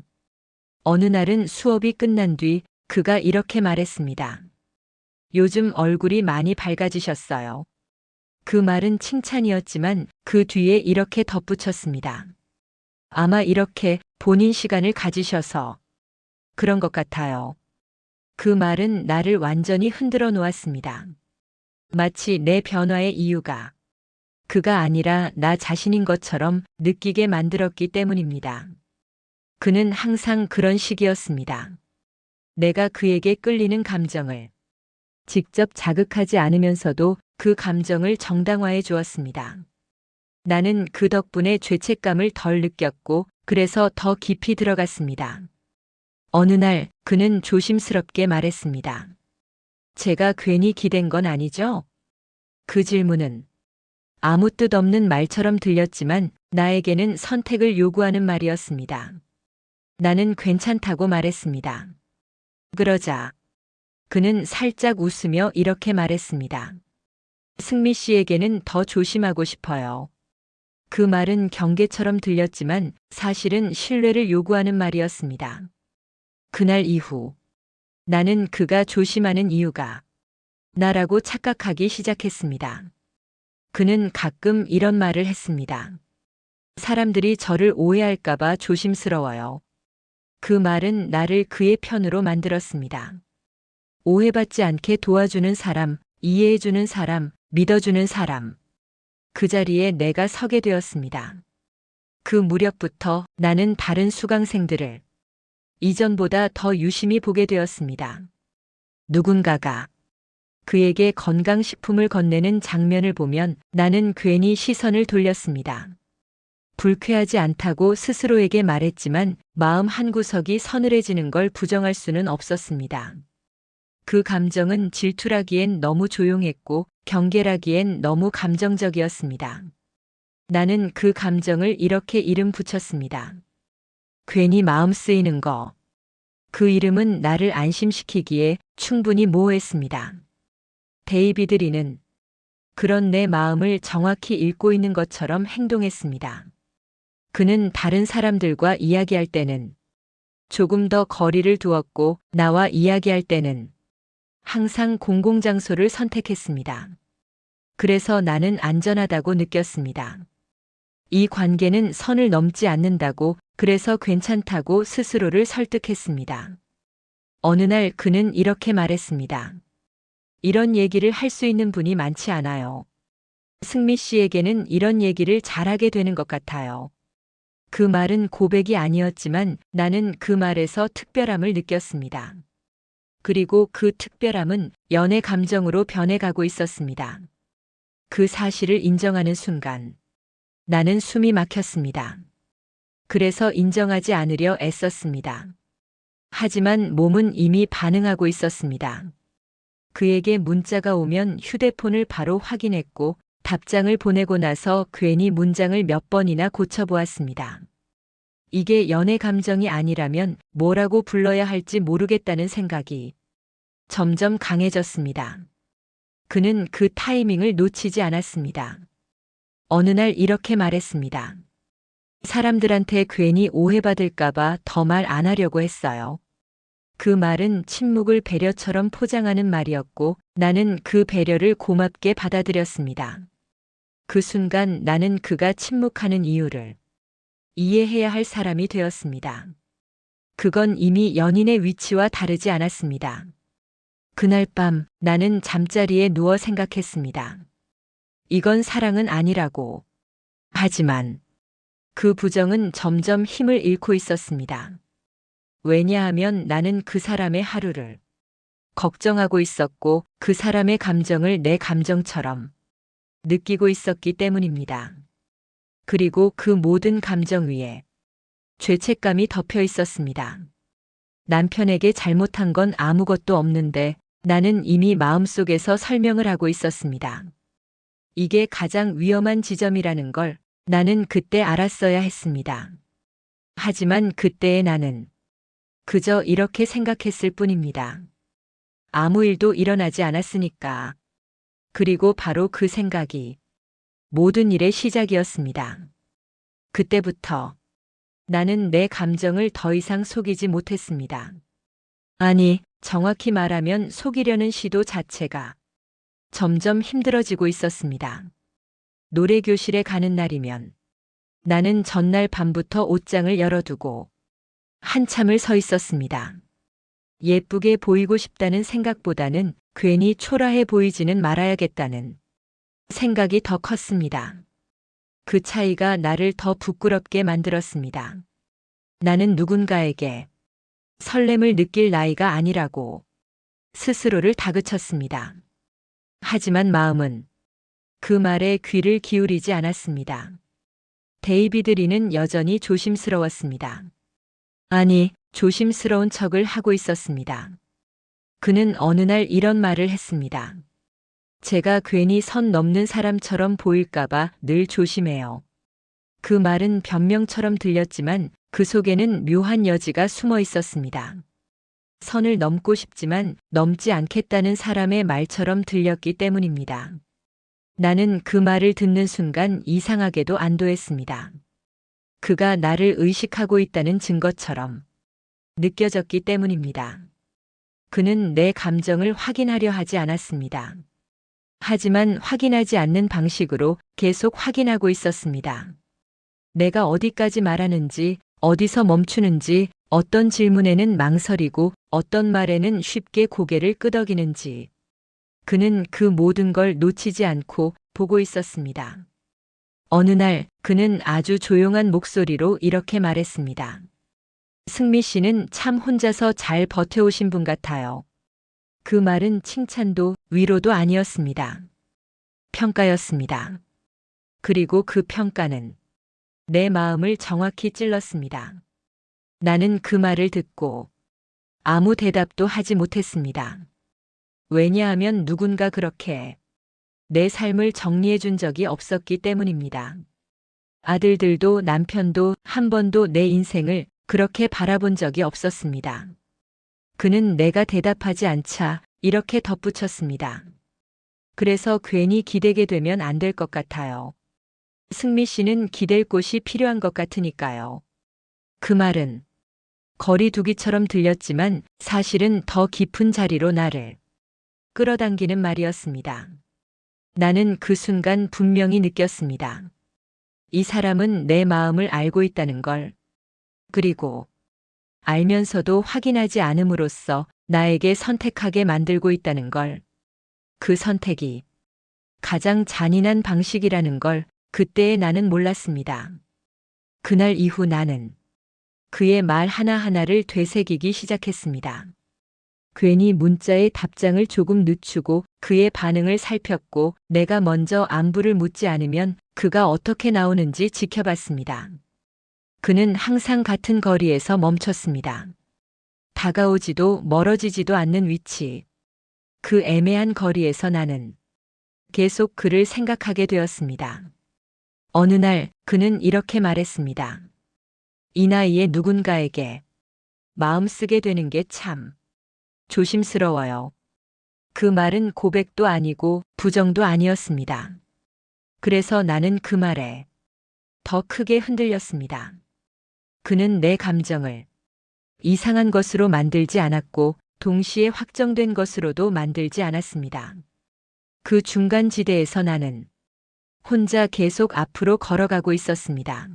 어느 날은 수업이 끝난 뒤 그가 이렇게 말했습니다. 요즘 얼굴이 많이 밝아지셨어요. 그 말은 칭찬이었지만 그 뒤에 이렇게 덧붙였습니다. 아마 이렇게 본인 시간을 가지셔서 그런 것 같아요. 그 말은 나를 완전히 흔들어 놓았습니다. 마치 내 변화의 이유가 그가 아니라 나 자신인 것처럼 느끼게 만들었기 때문입니다. 그는 항상 그런 식이었습니다. 내가 그에게 끌리는 감정을 직접 자극하지 않으면서도 그 감정을 정당화해 주었습니다. 나는 그 덕분에 죄책감을 덜 느꼈고 그래서 더 깊이 들어갔습니다. 어느 날 그는 조심스럽게 말했습니다. 제가 괜히 기댄 건 아니죠? 그 질문은 아무 뜻 없는 말처럼 들렸지만 나에게는 선택을 요구하는 말이었습니다. 나는 괜찮다고 말했습니다. 그러자 그는 살짝 웃으며 이렇게 말했습니다. 승미 씨에게는 더 조심하고 싶어요. 그 말은 경계처럼 들렸지만 사실은 신뢰를 요구하는 말이었습니다. 그날 이후 나는 그가 조심하는 이유가 나라고 착각하기 시작했습니다. 그는 가끔 이런 말을 했습니다. 사람들이 저를 오해할까봐 조심스러워요. 그 말은 나를 그의 편으로 만들었습니다. 오해받지 않게 도와주는 사람, 이해해주는 사람, 믿어주는 사람. 그 자리에 내가 서게 되었습니다. 그 무렵부터 나는 다른 수강생들을 이전보다 더 유심히 보게 되었습니다. 누군가가 그에게 건강식품을 건네는 장면을 보면 나는 괜히 시선을 돌렸습니다. 불쾌하지 않다고 스스로에게 말했지만 마음 한구석이 서늘해지는 걸 부정할 수는 없었습니다. 그 감정은 질투라기엔 너무 조용했고 경계라기엔 너무 감정적이었습니다. 나는 그 감정을 이렇게 이름 붙였습니다. 괜히 마음 쓰이는 거. 그 이름은 나를 안심시키기에 충분히 모호했습니다. 데이비드 리는 그런 내 마음을 정확히 읽고 있는 것처럼 행동했습니다. 그는 다른 사람들과 이야기할 때는 조금 더 거리를 두었고 나와 이야기할 때는 항상 공공장소를 선택했습니다. 그래서 나는 안전하다고 느꼈습니다. 이 관계는 선을 넘지 않는다고, 그래서 괜찮다고 스스로를 설득했습니다. 어느 날 그는 이렇게 말했습니다. 이런 얘기를 할 수 있는 분이 많지 않아요. 승미 씨에게는 이런 얘기를 잘하게 되는 것 같아요. 그 말은 고백이 아니었지만 나는 그 말에서 특별함을 느꼈습니다. 그리고 그 특별함은 연애 감정으로 변해가고 있었습니다. 그 사실을 인정하는 순간 나는 숨이 막혔습니다. 그래서 인정하지 않으려 애썼습니다. 하지만 몸은 이미 반응하고 있었습니다. 그에게 문자가 오면 휴대폰을 바로 확인했고 답장을 보내고 나서 괜히 문장을 몇 번이나 고쳐보았습니다. 이게 연애 감정이 아니라면 뭐라고 불러야 할지 모르겠다는 생각이 점점 강해졌습니다. 그는 그 타이밍을 놓치지 않았습니다. 어느 날 이렇게 말했습니다. 사람들한테 괜히 오해받을까봐 더 말 안 하려고 했어요. 그 말은 침묵을 배려처럼 포장하는 말이었고 나는 그 배려를 고맙게 받아들였습니다. 그 순간 나는 그가 침묵하는 이유를 이해해야 할 사람이 되었습니다. 그건 이미 연인의 위치와 다르지 않았습니다. 그날 밤 나는 잠자리에 누워 생각했습니다. 이건 사랑은 아니라고. 하지만 그 부정은 점점 힘을 잃고 있었습니다. 왜냐하면 나는 그 사람의 하루를 걱정하고 있었고 그 사람의 감정을 내 감정처럼 느끼고 있었기 때문입니다. 그리고 그 모든 감정 위에 죄책감이 덮여 있었습니다. 남편에게 잘못한 건 아무것도 없는데 나는 이미 마음속에서 설명을 하고 있었습니다. 이게 가장 위험한 지점이라는 걸 나는 그때 알았어야 했습니다. 하지만 그때의 나는 그저 이렇게 생각했을 뿐입니다. 아무 일도 일어나지 않았으니까. 그리고 바로 그 생각이 모든 일의 시작이었습니다. 그때부터 나는 내 감정을 더 이상 속이지 못했습니다. 아니, 정확히 말하면 속이려는 시도 자체가 점점 힘들어지고 있었습니다. 노래교실에 가는 날이면 나는 전날 밤부터 옷장을 열어두고 한참을 서 있었습니다. 예쁘게 보이고 싶다는 생각보다는 괜히 초라해 보이지는 말아야겠다는 생각이 더 컸습니다. 그 차이가 나를 더 부끄럽게 만들었습니다. 나는 누군가에게 설렘을 느낄 나이가 아니라고 스스로를 다그쳤습니다. 하지만 마음은 그 말에 귀를 기울이지 않았습니다. 데이비드 리는 여전히 조심스러웠습니다. 아니, 조심스러운 척을 하고 있었습니다. 그는 어느 날 이런 말을 했습니다. 제가 괜히 선 넘는 사람처럼 보일까봐 늘 조심해요. 그 말은 변명처럼 들렸지만 그 속에는 묘한 여지가 숨어 있었습니다. 선을 넘고 싶지만 넘지 않겠다는 사람의 말처럼 들렸기 때문입니다. 나는 그 말을 듣는 순간 이상하게도 안도했습니다. 그가 나를 의식하고 있다는 증거처럼 느껴졌기 때문입니다. 그는 내 감정을 확인하려 하지 않았습니다. 하지만 확인하지 않는 방식으로 계속 확인하고 있었습니다. 내가 어디까지 말하는지, 어디서 멈추는지, 어떤 질문에는 망설이고 어떤 말에는 쉽게 고개를 끄덕이는지. 그는 그 모든 걸 놓치지 않고 보고 있었습니다. 어느 날 그는 아주 조용한 목소리로 이렇게 말했습니다. 승미 씨는 참 혼자서 잘 버텨오신 분 같아요. 그 말은 칭찬도 위로도 아니었습니다. 평가였습니다. 그리고 그 평가는 내 마음을 정확히 찔렀습니다. 나는 그 말을 듣고 아무 대답도 하지 못했습니다. 왜냐하면 누군가 그렇게 내 삶을 정리해 준 적이 없었기 때문입니다. 아들들도 남편도 한 번도 내 인생을 그렇게 바라본 적이 없었습니다. 그는 내가 대답하지 않자 이렇게 덧붙였습니다. 그래서 괜히 기대게 되면 안 될 것 같아요. 승미 씨는 기댈 곳이 필요한 것 같으니까요. 그 말은 거리두기처럼 들렸지만 사실은 더 깊은 자리로 나를 끌어당기는 말이었습니다. 나는 그 순간 분명히 느꼈습니다. 이 사람은 내 마음을 알고 있다는 걸. 그리고 알면서도 확인하지 않음으로써 나에게 선택하게 만들고 있다는 걸. 그 선택이 가장 잔인한 방식이라는 걸 그때의 나는 몰랐습니다. 그날 이후 나는 그의 말 하나하나를 되새기기 시작했습니다. 괜히 문자의 답장을 조금 늦추고 그의 반응을 살폈고 내가 먼저 안부를 묻지 않으면 그가 어떻게 나오는지 지켜봤습니다. 그는 항상 같은 거리에서 멈췄습니다. 다가오지도 멀어지지도 않는 위치. 그 애매한 거리에서 나는 계속 그를 생각하게 되었습니다. 어느 날 그는 이렇게 말했습니다. 이 나이에 누군가에게 마음 쓰게 되는 게 참 조심스러워요. 그 말은 고백도 아니고 부정도 아니었습니다. 그래서 나는 그 말에 더 크게 흔들렸습니다. 그는 내 감정을 이상한 것으로 만들지 않았고 동시에 확정된 것으로도 만들지 않았습니다. 그 중간 지대에서 나는 혼자 계속 앞으로 걸어가고 있었습니다.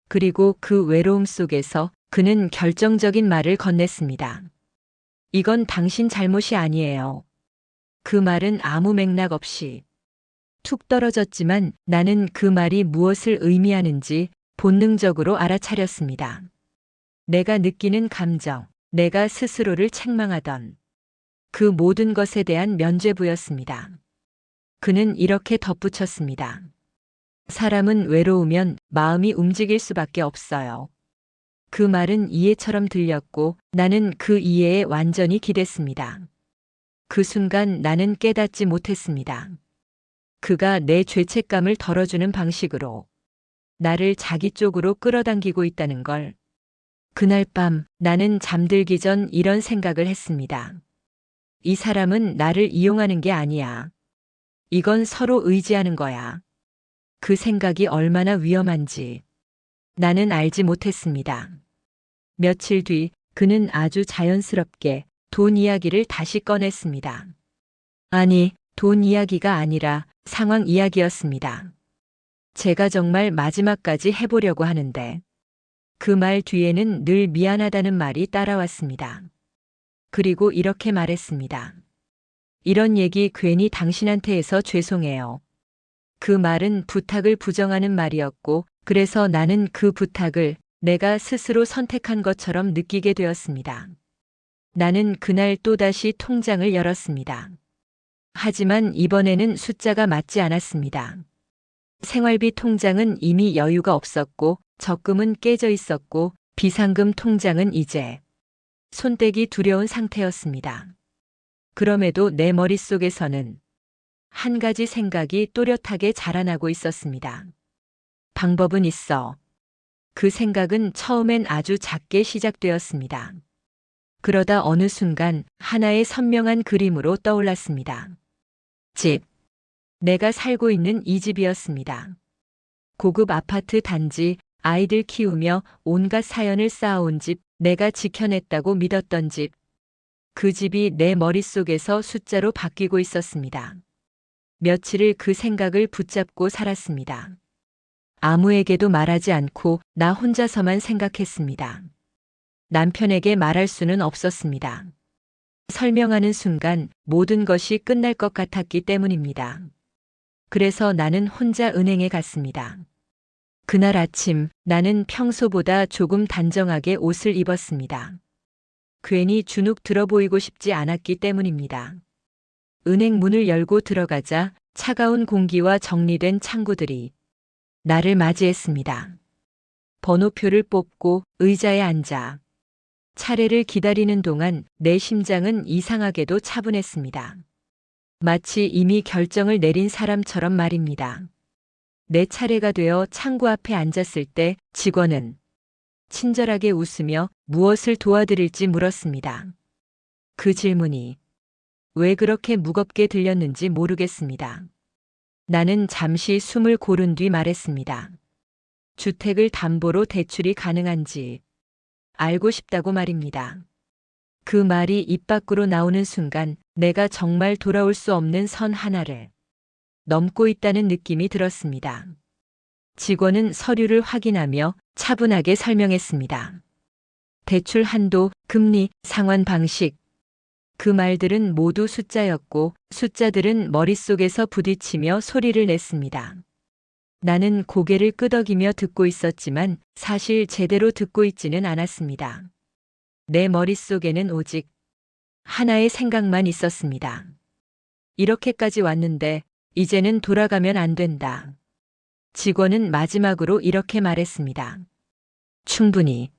그리고 그 외로움 속에서 그는 결정적인 말을 건넸습니다. 이건 당신 잘못이 아니에요. 그 말은 아무 맥락 없이 툭 떨어졌지만 나는 그 말이 무엇을 의미하는지 본능적으로 알아차렸습니다. 내가 느끼는 감정, 내가 스스로를 책망하던 그 모든 것에 대한 면죄부였습니다. 그는 이렇게 덧붙였습니다. 사람은 외로우면 마음이 움직일 수밖에 없어요. 그 말은 이해처럼 들렸고 나는 그 이해에 완전히 기댔습니다. 그 순간 나는 깨닫지 못했습니다. 그가 내 죄책감을 덜어주는 방식으로 나를 자기 쪽으로 끌어당기고 있다는 걸. 그날 밤 나는 잠들기 전 이런 생각을 했습니다. 이 사람은 나를 이용하는 게 아니야. 이건 서로 의지하는 거야. 그 생각이 얼마나 위험한지 나는 알지 못했습니다. 며칠 뒤 그는 아주 자연스럽게 돈 이야기를 다시 꺼냈습니다. 아니, 돈 이야기가 아니라 상황 이야기였습니다. 제가 정말 마지막까지 해보려고 하는데 그 말 뒤에는 늘 미안하다는 말이 따라왔습니다. 그리고 이렇게 말했습니다. 이런 얘기 괜히 당신한테 해서 죄송해요. 그 말은 부탁을 부정하는 말이었고 그래서 나는 그 부탁을 내가 스스로 선택한 것처럼 느끼게 되었습니다. 나는 그날 또다시 통장을 열었습니다. 하지만 이번에는 숫자가 맞지 않았습니다. 생활비 통장은 이미 여유가 없었고 적금은 깨져 있었고 비상금 통장은 이제 손떼기 두려운 상태였습니다. 그럼에도 내 머릿속에서는 한 가지 생각이 또렷하게 자라나고 있었습니다. 방법은 있어. 그 생각은 처음엔 아주 작게 시작되었습니다. 그러다 어느 순간 하나의 선명한 그림으로 떠올랐습니다. 집. 내가 살고 있는 이 집이었습니다. 고급 아파트 단지, 아이들 키우며 온갖 사연을 쌓아온 집, 내가 지켜냈다고 믿었던 집. 그 집이 내 머릿속에서 숫자로 바뀌고 있었습니다. 며칠을 그 생각을 붙잡고 살았습니다. 아무에게도 말하지 않고 나 혼자서만 생각했습니다. 남편에게 말할 수는 없었습니다. 설명하는 순간 모든 것이 끝날 것 같았기 때문입니다. 그래서 나는 혼자 은행에 갔습니다. 그날 아침 나는 평소보다 조금 단정하게 옷을 입었습니다. 괜히 주눅 들어 보이고 싶지 않았기 때문입니다. 은행 문을 열고 들어가자 차가운 공기와 정리된 창구들이 나를 맞이했습니다. 번호표를 뽑고 의자에 앉아 차례를 기다리는 동안 내 심장은 이상하게도 차분했습니다. 마치 이미 결정을 내린 사람처럼 말입니다. 내 차례가 되어 창구 앞에 앉았을 때 직원은 친절하게 웃으며 무엇을 도와드릴지 물었습니다. 그 질문이 왜 그렇게 무겁게 들렸는지 모르겠습니다. 나는 잠시 숨을 고른 뒤 말했습니다. 주택을 담보로 대출이 가능한지 알고 싶다고 말입니다. 그 말이 입 밖으로 나오는 순간 내가 정말 돌아올 수 없는 선 하나를 넘고 있다는 느낌이 들었습니다. 직원은 서류를 확인하며 차분하게 설명했습니다. 대출 한도, 금리, 상환 방식. 그 말들은 모두 숫자였고 숫자들은 머릿속에서 부딪히며 소리를 냈습니다. 나는 고개를 끄덕이며 듣고 있었지만 사실 제대로 듣고 있지는 않았습니다. 내 머릿속에는 오직 하나의 생각만 있었습니다. 이렇게까지 왔는데 이제는 돌아가면 안 된다. 직원은 마지막으로 이렇게 말했습니다. 충분히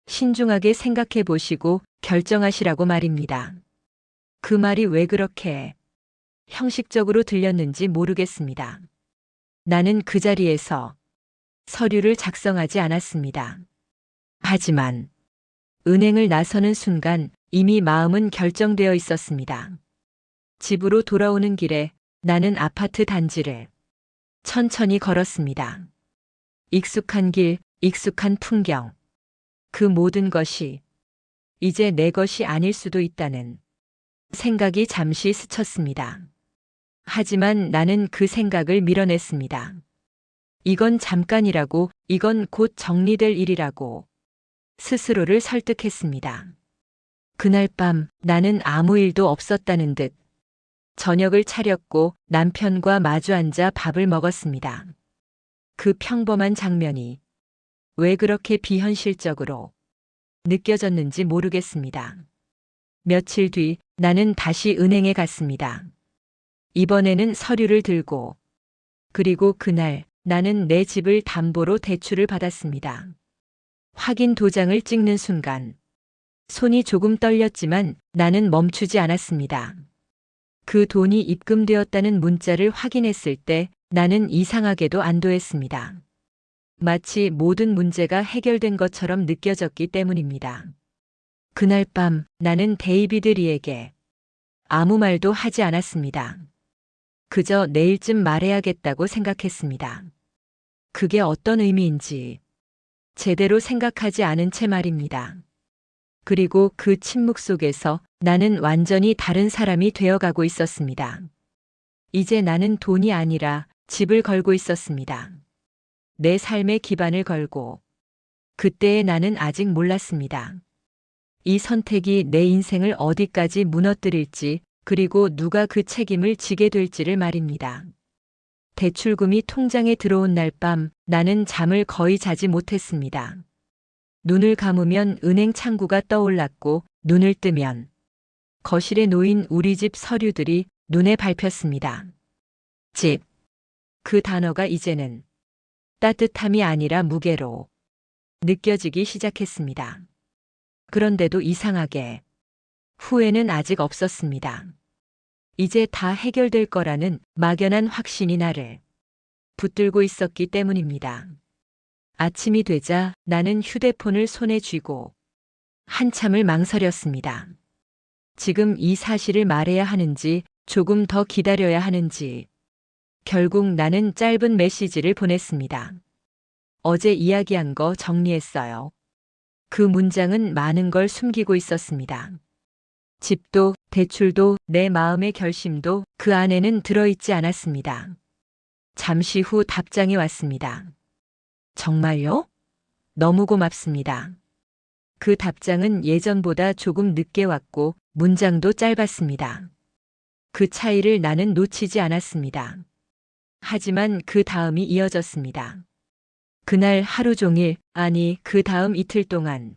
신중하게 생각해 보시고 결정하시라고 말입니다. 그 말이 왜 그렇게 형식적으로 들렸는지 모르겠습니다. 나는 그 자리에서 서류를 작성하지 않았습니다. 하지만 은행을 나서는 순간 이미 마음은 결정되어 있었습니다. 집으로 돌아오는 길에 나는 아파트 단지를 천천히 걸었습니다. 익숙한 길, 익숙한 풍경. 그 모든 것이 이제 내 것이 아닐 수도 있다는 생각이 잠시 스쳤습니다. 하지만 나는 그 생각을 밀어냈습니다. 이건 잠깐이라고, 이건 곧 정리될 일이라고 스스로를 설득했습니다. 그날 밤 나는 아무 일도 없었다는 듯 저녁을 차렸고 남편과 마주 앉아 밥을 먹었습니다. 그 평범한 장면이 왜 그렇게 비현실적으로 느껴졌는지 모르겠습니다. 며칠 뒤 나는 다시 은행에 갔습니다. 이번에는 서류를 들고 그리고 그날 나는 내 집을 담보로 대출을 받았습니다. 확인 도장을 찍는 순간 손이 조금 떨렸지만 나는 멈추지 않았습니다. 그 돈이 입금되었다는 문자를 확인했을 때 나는 이상하게도 안도했습니다. 마치 모든 문제가 해결된 것처럼 느껴졌기 때문입니다. 그날 밤 나는 데이비드 리에게 아무 말도 하지 않았습니다. 그저 내일쯤 말해야겠다고 생각했습니다. 그게 어떤 의미인지 제대로 생각하지 않은 채 말입니다. 그리고 그 침묵 속에서 나는 완전히 다른 사람이 되어가고 있었습니다. 이제 나는 돈이 아니라 집을 걸고 있었습니다. 내 삶의 기반을 걸고. 그때의 나는 아직 몰랐습니다. 이 선택이 내 인생을 어디까지 무너뜨릴지, 그리고 누가 그 책임을 지게 될지를 말입니다. 대출금이 통장에 들어온 날 밤 나는 잠을 거의 자지 못했습니다. 눈을 감으면 은행 창구가 떠올랐고 눈을 뜨면 거실에 놓인 우리 집 서류들이 눈에 밟혔습니다. 집. 그 단어가 이제는 따뜻함이 아니라 무게로 느껴지기 시작했습니다. 그런데도 이상하게 후회는 아직 없었습니다. 이제 다 해결될 거라는 막연한 확신이 나를 붙들고 있었기 때문입니다. 아침이 되자 나는 휴대폰을 손에 쥐고 한참을 망설였습니다. 지금 이 사실을 말해야 하는지 조금 더 기다려야 하는지. 결국 나는 짧은 메시지를 보냈습니다. 어제 이야기한 거 정리했어요. 그 문장은 많은 걸 숨기고 있었습니다. 집도, 대출도, 내 마음의 결심도 그 안에는 들어있지 않았습니다. 잠시 후 답장이 왔습니다. 정말요? 너무 고맙습니다. 그 답장은 예전보다 조금 늦게 왔고 문장도 짧았습니다. 그 차이를 나는 놓치지 않았습니다. 하지만 그 다음이 이어졌습니다. 그날 하루 종일, 아니 그 다음 이틀 동안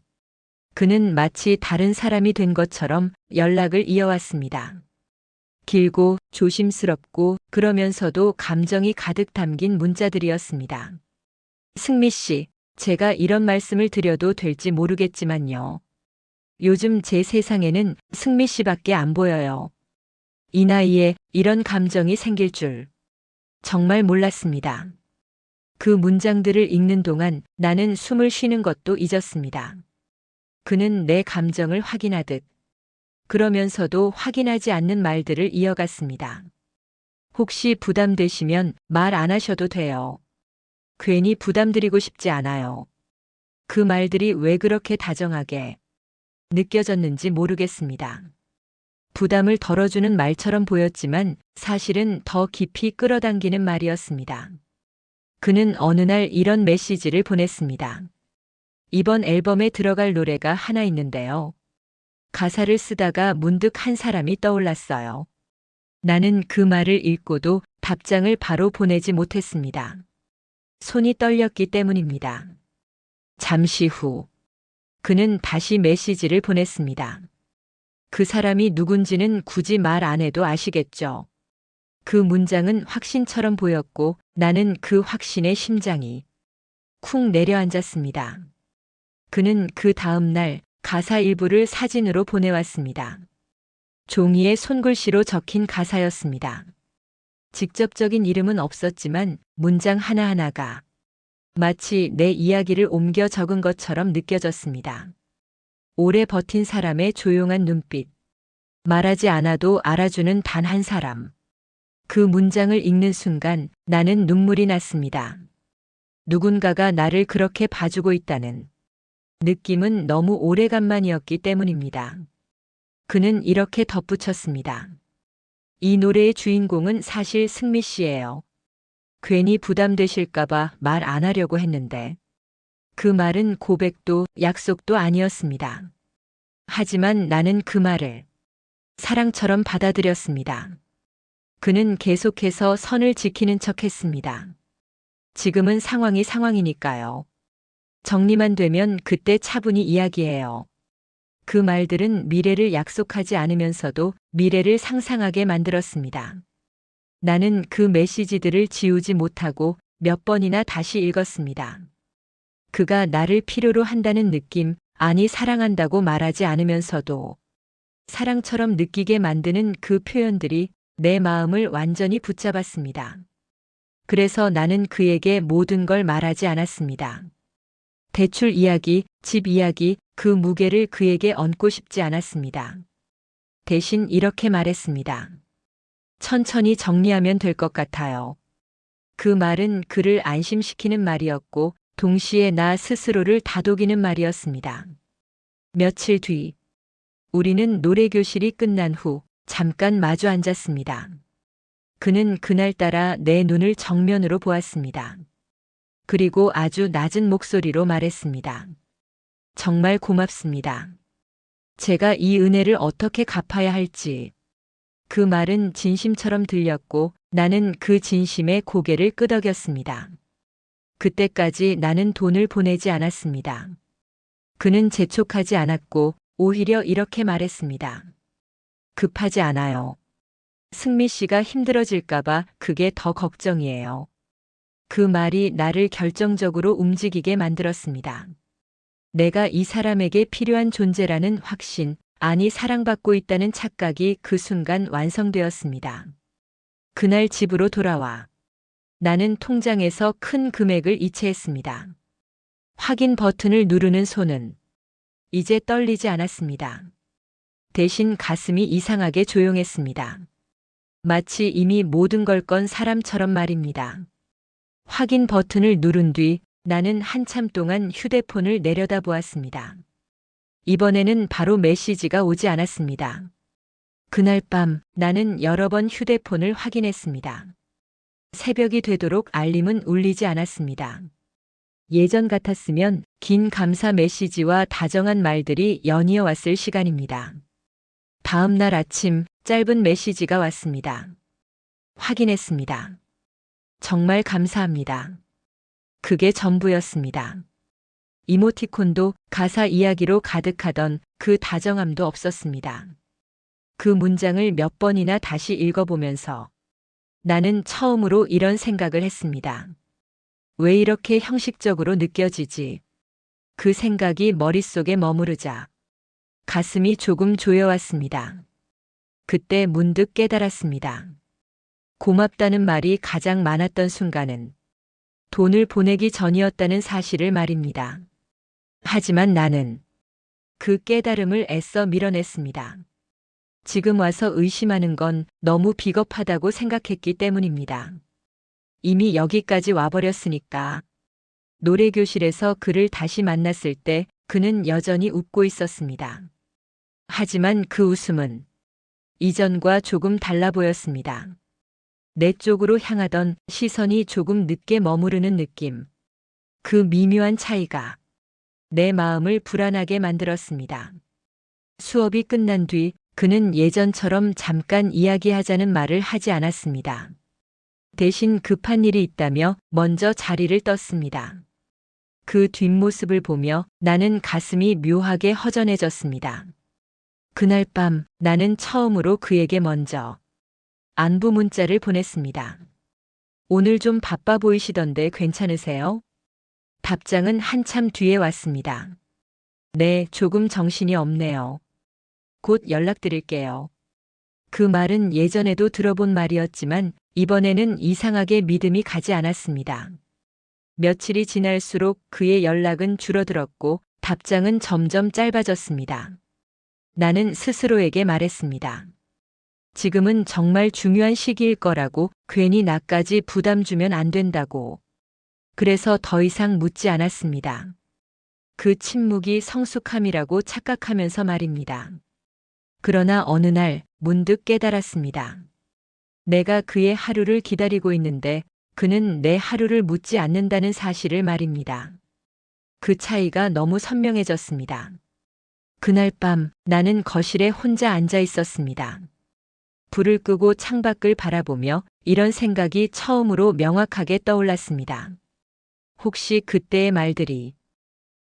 그는 마치 다른 사람이 된 것처럼 연락을 이어왔습니다. 길고 조심스럽고 그러면서도 감정이 가득 담긴 문자들이었습니다. 승미 씨, 제가 이런 말씀을 드려도 될지 모르겠지만요. 요즘 제 세상에는 승미 씨밖에 안 보여요. 이 나이에 이런 감정이 생길 줄 정말 몰랐습니다. 그 문장들을 읽는 동안 나는 숨을 쉬는 것도 잊었습니다. 그는 내 감정을 확인하듯 그러면서도 확인하지 않는 말들을 이어갔습니다. 혹시 부담되시면 말 안 하셔도 돼요. 괜히 부담드리고 싶지 않아요. 그 말들이 왜 그렇게 다정하게 느껴졌는지 모르겠습니다. 부담을 덜어주는 말처럼 보였지만 사실은 더 깊이 끌어당기는 말이었습니다. 그는 어느 날 이런 메시지를 보냈습니다. 이번 앨범에 들어갈 노래가 하나 있는데요. 가사를 쓰다가 문득 한 사람이 떠올랐어요. 나는 그 말을 읽고도 답장을 바로 보내지 못했습니다. 손이 떨렸기 때문입니다. 잠시 후 그는 다시 메시지를 보냈습니다. 그 사람이 누군지는 굳이 말 안 해도 아시겠죠. 그 문장은 확신처럼 보였고 나는 그 확신에 심장이 쿵 내려앉았습니다. 그는 그 다음 날 가사 일부를 사진으로 보내왔습니다. 종이에 손글씨로 적힌 가사였습니다. 직접적인 이름은 없었지만 문장 하나하나가 마치 내 이야기를 옮겨 적은 것처럼 느껴졌습니다. 오래 버틴 사람의 조용한 눈빛. 말하지 않아도 알아주는 단 한 사람. 그 문장을 읽는 순간 나는 눈물이 났습니다. 누군가가 나를 그렇게 봐주고 있다는 느낌은 너무 오래간만이었기 때문입니다. 그는 이렇게 덧붙였습니다. 이 노래의 주인공은 사실 승미 씨예요. 괜히 부담되실까봐 말 안 하려고 했는데. 그 말은 고백도 약속도 아니었습니다. 하지만 나는 그 말을 사랑처럼 받아들였습니다. 그는 계속해서 선을 지키는 척 했습니다. 지금은 상황이 상황이니까요. 정리만 되면 그때 차분히 이야기해요. 그 말들은 미래를 약속하지 않으면서도 미래를 상상하게 만들었습니다. 나는 그 메시지들을 지우지 못하고 몇 번이나 다시 읽었습니다. 그가 나를 필요로 한다는 느낌, 아니 사랑한다고 말하지 않으면서도 사랑처럼 느끼게 만드는 그 표현들이 내 마음을 완전히 붙잡았습니다. 그래서 나는 그에게 모든 걸 말하지 않았습니다. 대출 이야기, 집 이야기, 그 무게를 그에게 얹고 싶지 않았습니다. 대신 이렇게 말했습니다. 천천히 정리하면 될 것 같아요. 그 말은 그를 안심시키는 말이었고 동시에 나 스스로를 다독이는 말이었습니다. 며칠 뒤 우리는 노래교실이 끝난 후 잠깐 마주 앉았습니다. 그는 그날따라 내 눈을 정면으로 보았습니다. 그리고 아주 낮은 목소리로 말했습니다. 정말 고맙습니다. 제가 이 은혜를 어떻게 갚아야 할지. 그 말은 진심처럼 들렸고 나는 그 진심에 고개를 끄덕였습니다. 그때까지 나는 돈을 보내지 않았습니다. 그는 재촉하지 않았고 오히려 이렇게 말했습니다. 급하지 않아요. 승미 씨가 힘들어질까봐 그게 더 걱정이에요. 그 말이 나를 결정적으로 움직이게 만들었습니다. 내가 이 사람에게 필요한 존재라는 확신, 아니 사랑받고 있다는 착각이 그 순간 완성되었습니다. 그날 집으로 돌아와 나는 통장에서 큰 금액을 이체했습니다. 확인 버튼을 누르는 손은 이제 떨리지 않았습니다. 대신 가슴이 이상하게 조용했습니다. 마치 이미 모든 걸 건 사람처럼 말입니다. 확인 버튼을 누른 뒤 나는 한참 동안 휴대폰을 내려다보았습니다. 이번에는 바로 메시지가 오지 않았습니다. 그날 밤 나는 여러 번 휴대폰을 확인했습니다. 새벽이 되도록 알림은 울리지 않았습니다. 예전 같았으면 긴 감사 메시지와 다정한 말들이 연이어 왔을 시간입니다. 다음 날 아침 짧은 메시지가 왔습니다. 확인했습니다. 정말 감사합니다. 그게 전부였습니다. 이모티콘도 가사 이야기로 가득하던 그 다정함도 없었습니다. 그 문장을 몇 번이나 다시 읽어보면서 나는 처음으로 이런 생각을 했습니다. 왜 이렇게 형식적으로 느껴지지? 그 생각이 머릿속에 머무르자 가슴이 조금 조여왔습니다. 그때 문득 깨달았습니다. 고맙다는 말이 가장 많았던 순간은 돈을 보내기 전이었다는 사실을 말입니다. 하지만 나는 그 깨달음을 애써 밀어냈습니다. 지금 와서 의심하는 건 너무 비겁하다고 생각했기 때문입니다. 이미 여기까지 와버렸으니까. 노래교실에서 그를 다시 만났을 때 그는 여전히 웃고 있었습니다. 하지만 그 웃음은 이전과 조금 달라 보였습니다. 내 쪽으로 향하던 시선이 조금 늦게 머무르는 느낌. 그 미묘한 차이가 내 마음을 불안하게 만들었습니다. 수업이 끝난 뒤 그는 예전처럼 잠깐 이야기하자는 말을 하지 않았습니다. 대신 급한 일이 있다며 먼저 자리를 떴습니다. 그 뒷모습을 보며 나는 가슴이 묘하게 허전해졌습니다. 그날 밤 나는 처음으로 그에게 먼저 안부 문자를 보냈습니다. 오늘 좀 바빠 보이시던데 괜찮으세요? 답장은 한참 뒤에 왔습니다. 네, 조금 정신이 없네요. 곧 연락드릴게요. 그 말은 예전에도 들어본 말이었지만 이번에는 이상하게 믿음이 가지 않았습니다. 며칠이 지날수록 그의 연락은 줄어들었고 답장은 점점 짧아졌습니다. 나는 스스로에게 말했습니다. 지금은 정말 중요한 시기일 거라고, 괜히 나까지 부담 주면 안 된다고. 그래서 더 이상 묻지 않았습니다. 그 침묵이 성숙함이라고 착각하면서 말입니다. 그러나 어느 날 문득 깨달았습니다. 내가 그의 하루를 기다리고 있는데 그는 내 하루를 묻지 않는다는 사실을 말입니다. 그 차이가 너무 선명해졌습니다. 그날 밤 나는 거실에 혼자 앉아 있었습니다. 불을 끄고 창밖을 바라보며 이런 생각이 처음으로 명확하게 떠올랐습니다. 혹시 그때의 말들이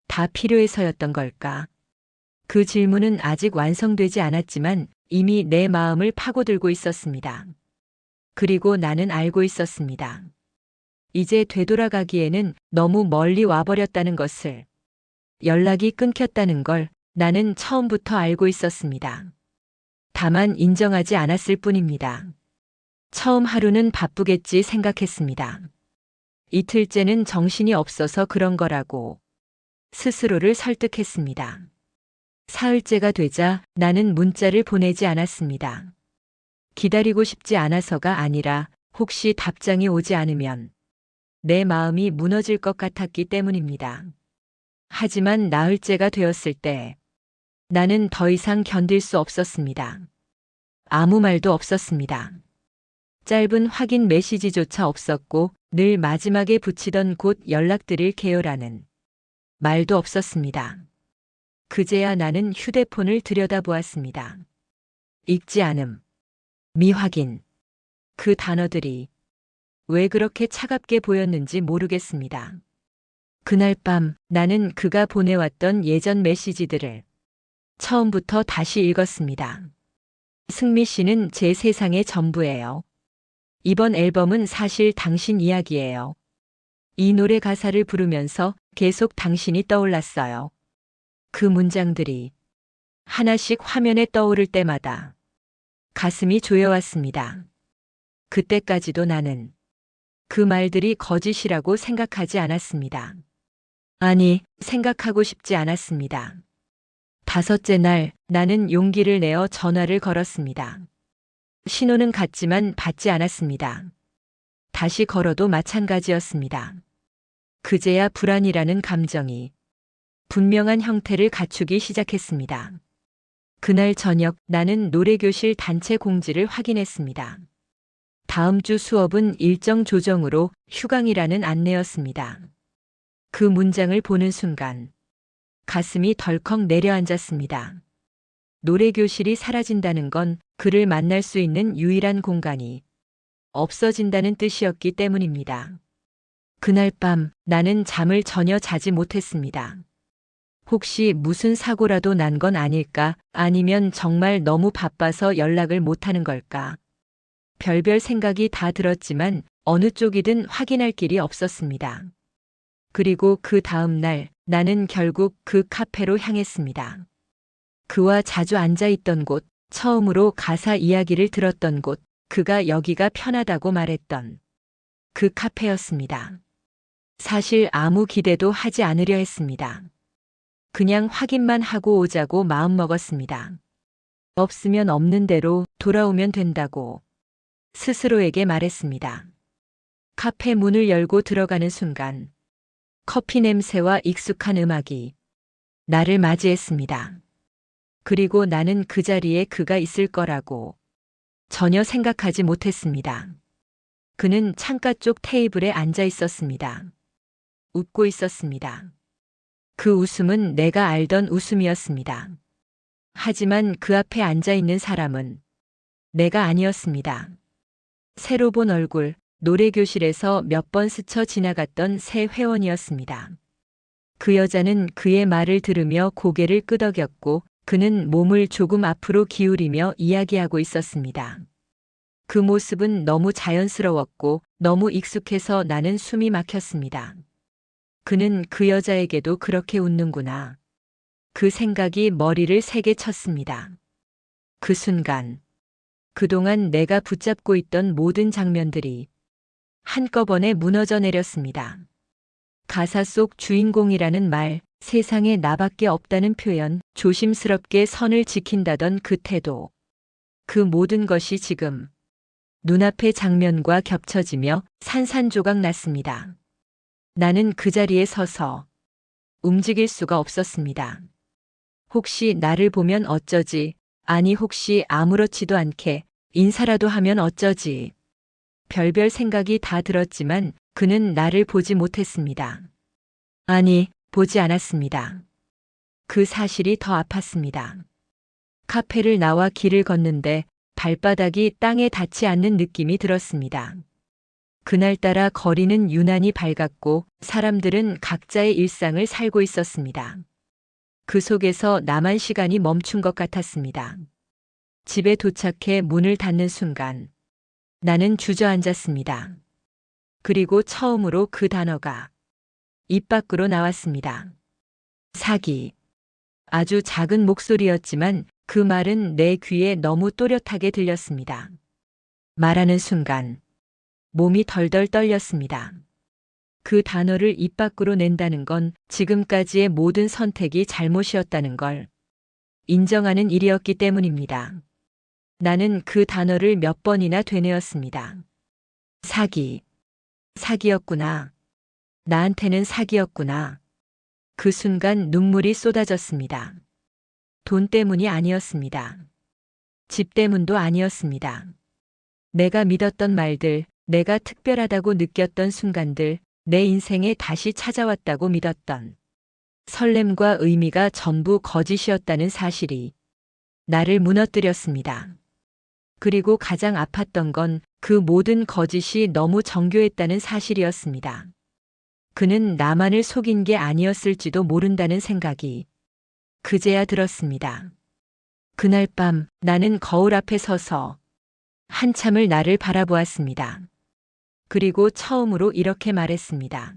다 필요해서였던 걸까? 그 질문은 아직 완성되지 않았지만 이미 내 마음을 파고들고 있었습니다. 그리고 나는 알고 있었습니다. 이제 되돌아가기에는 너무 멀리 와버렸다는 것을. 연락이 끊겼다는 걸 나는 처음부터 알고 있었습니다. 다만 인정하지 않았을 뿐입니다. 처음 하루는 바쁘겠지 생각했습니다. 이틀째는 정신이 없어서 그런 거라고 스스로를 설득했습니다. 사흘째가 되자 나는 문자를 보내지 않았습니다. 기다리고 싶지 않아서가 아니라 혹시 답장이 오지 않으면 내 마음이 무너질 것 같았기 때문입니다. 하지만 나흘째가 되었을 때 나는 더 이상 견딜 수 없었습니다. 아무 말도 없었습니다. 짧은 확인 메시지조차 없었고 늘 마지막에 붙이던 곧 연락드릴 게요라는 말도 없었습니다. 그제야 나는 휴대폰을 들여다보았습니다. 읽지 않음, 미확인. 그 단어들이 왜 그렇게 차갑게 보였는지 모르겠습니다. 그날 밤 나는 그가 보내왔던 예전 메시지들을 처음부터 다시 읽었습니다. 승미 씨는 제 세상의 전부예요. 이번 앨범은 사실 당신 이야기예요. 이 노래 가사를 부르면서 계속 당신이 떠올랐어요. 그 문장들이 하나씩 화면에 떠오를 때마다 가슴이 조여왔습니다. 그때까지도 나는 그 말들이 거짓이라고 생각하지 않았습니다. 아니, 생각하고 싶지 않았습니다. 다섯째 날 나는 용기를 내어 전화를 걸었습니다. 신호는 갔지만 받지 않았습니다. 다시 걸어도 마찬가지였습니다. 그제야 불안이라는 감정이 분명한 형태를 갖추기 시작했습니다. 그날 저녁 나는 노래교실 단체 공지를 확인했습니다. 다음 주 수업은 일정 조정으로 휴강이라는 안내였습니다. 그 문장을 보는 순간 가슴이 덜컥 내려앉았습니다. 노래교실이 사라진다는 건 그를 만날 수 있는 유일한 공간이 없어진다는 뜻이었기 때문입니다. 그날 밤 나는 잠을 전혀 자지 못했습니다. 혹시 무슨 사고라도 난 건 아닐까? 아니면 정말 너무 바빠서 연락을 못하는 걸까? 별별 생각이 다 들었지만 어느 쪽이든 확인할 길이 없었습니다. 그리고 그 다음 날 나는 결국 그 카페로 향했습니다. 그와 자주 앉아 있던 곳, 처음으로 가사 이야기를 들었던 곳, 그가 여기가 편하다고 말했던 그 카페였습니다. 사실 아무 기대도 하지 않으려 했습니다. 그냥 확인만 하고 오자고 마음먹었습니다. 없으면 없는 대로 돌아오면 된다고 스스로에게 말했습니다. 카페 문을 열고 들어가는 순간 커피 냄새와 익숙한 음악이 나를 맞이했습니다. 그리고 나는 그 자리에 그가 있을 거라고 전혀 생각하지 못했습니다. 그는 창가 쪽 테이블에 앉아 있었습니다. 웃고 있었습니다. 그 웃음은 내가 알던 웃음이었습니다. 하지만 그 앞에 앉아 있는 사람은 내가 아니었습니다. 새로 본 얼굴, 노래교실에서 몇 번 스쳐 지나갔던 새 회원이었습니다. 그 여자는 그의 말을 들으며 고개를 끄덕였고 그는 몸을 조금 앞으로 기울이며 이야기하고 있었습니다. 그 모습은 너무 자연스러웠고 너무 익숙해서 나는 숨이 막혔습니다. 그는 그 여자에게도 그렇게 웃는구나. 그 생각이 머리를 세게 쳤습니다. 그 순간, 그동안 내가 붙잡고 있던 모든 장면들이 한꺼번에 무너져 내렸습니다. 가사 속 주인공이라는 말, 세상에 나밖에 없다는 표현, 조심스럽게 선을 지킨다던 그 태도. 그 모든 것이 지금 눈앞의 장면과 겹쳐지며 산산조각 났습니다. 나는 그 자리에 서서 움직일 수가 없었습니다. 혹시 나를 보면 어쩌지? 아니 혹시 아무렇지도 않게 인사라도 하면 어쩌지? 별별 생각이 다 들었지만 그는 나를 보지 못했습니다. 아니, 보지 않았습니다. 그 사실이 더 아팠습니다. 카페를 나와 길을 걷는데 발바닥이 땅에 닿지 않는 느낌이 들었습니다. 그날따라 거리는 유난히 밝았고 사람들은 각자의 일상을 살고 있었습니다. 그 속에서 나만 시간이 멈춘 것 같았습니다. 집에 도착해 문을 닫는 순간 나는 주저앉았습니다. 그리고 처음으로 그 단어가 입 밖으로 나왔습니다. 사기. 아주 작은 목소리였지만 그 말은 내 귀에 너무 또렷하게 들렸습니다. 말하는 순간 몸이 덜덜 떨렸습니다. 그 단어를 입 밖으로 낸다는 건 지금까지의 모든 선택이 잘못이었다는 걸 인정하는 일이었기 때문입니다. 나는 그 단어를 몇 번이나 되뇌었습니다. 사기. 사기였구나. 나한테는 사기였구나. 그 순간 눈물이 쏟아졌습니다. 돈 때문이 아니었습니다. 집 때문도 아니었습니다. 내가 믿었던 말들, 내가 특별하다고 느꼈던 순간들, 내 인생에 다시 찾아왔다고 믿었던 설렘과 의미가 전부 거짓이었다는 사실이 나를 무너뜨렸습니다. 그리고 가장 아팠던 건 그 모든 거짓이 너무 정교했다는 사실이었습니다. 그는 나만을 속인 게 아니었을지도 모른다는 생각이 그제야 들었습니다. 그날 밤 나는 거울 앞에 서서 한참을 나를 바라보았습니다. 그리고 처음으로 이렇게 말했습니다.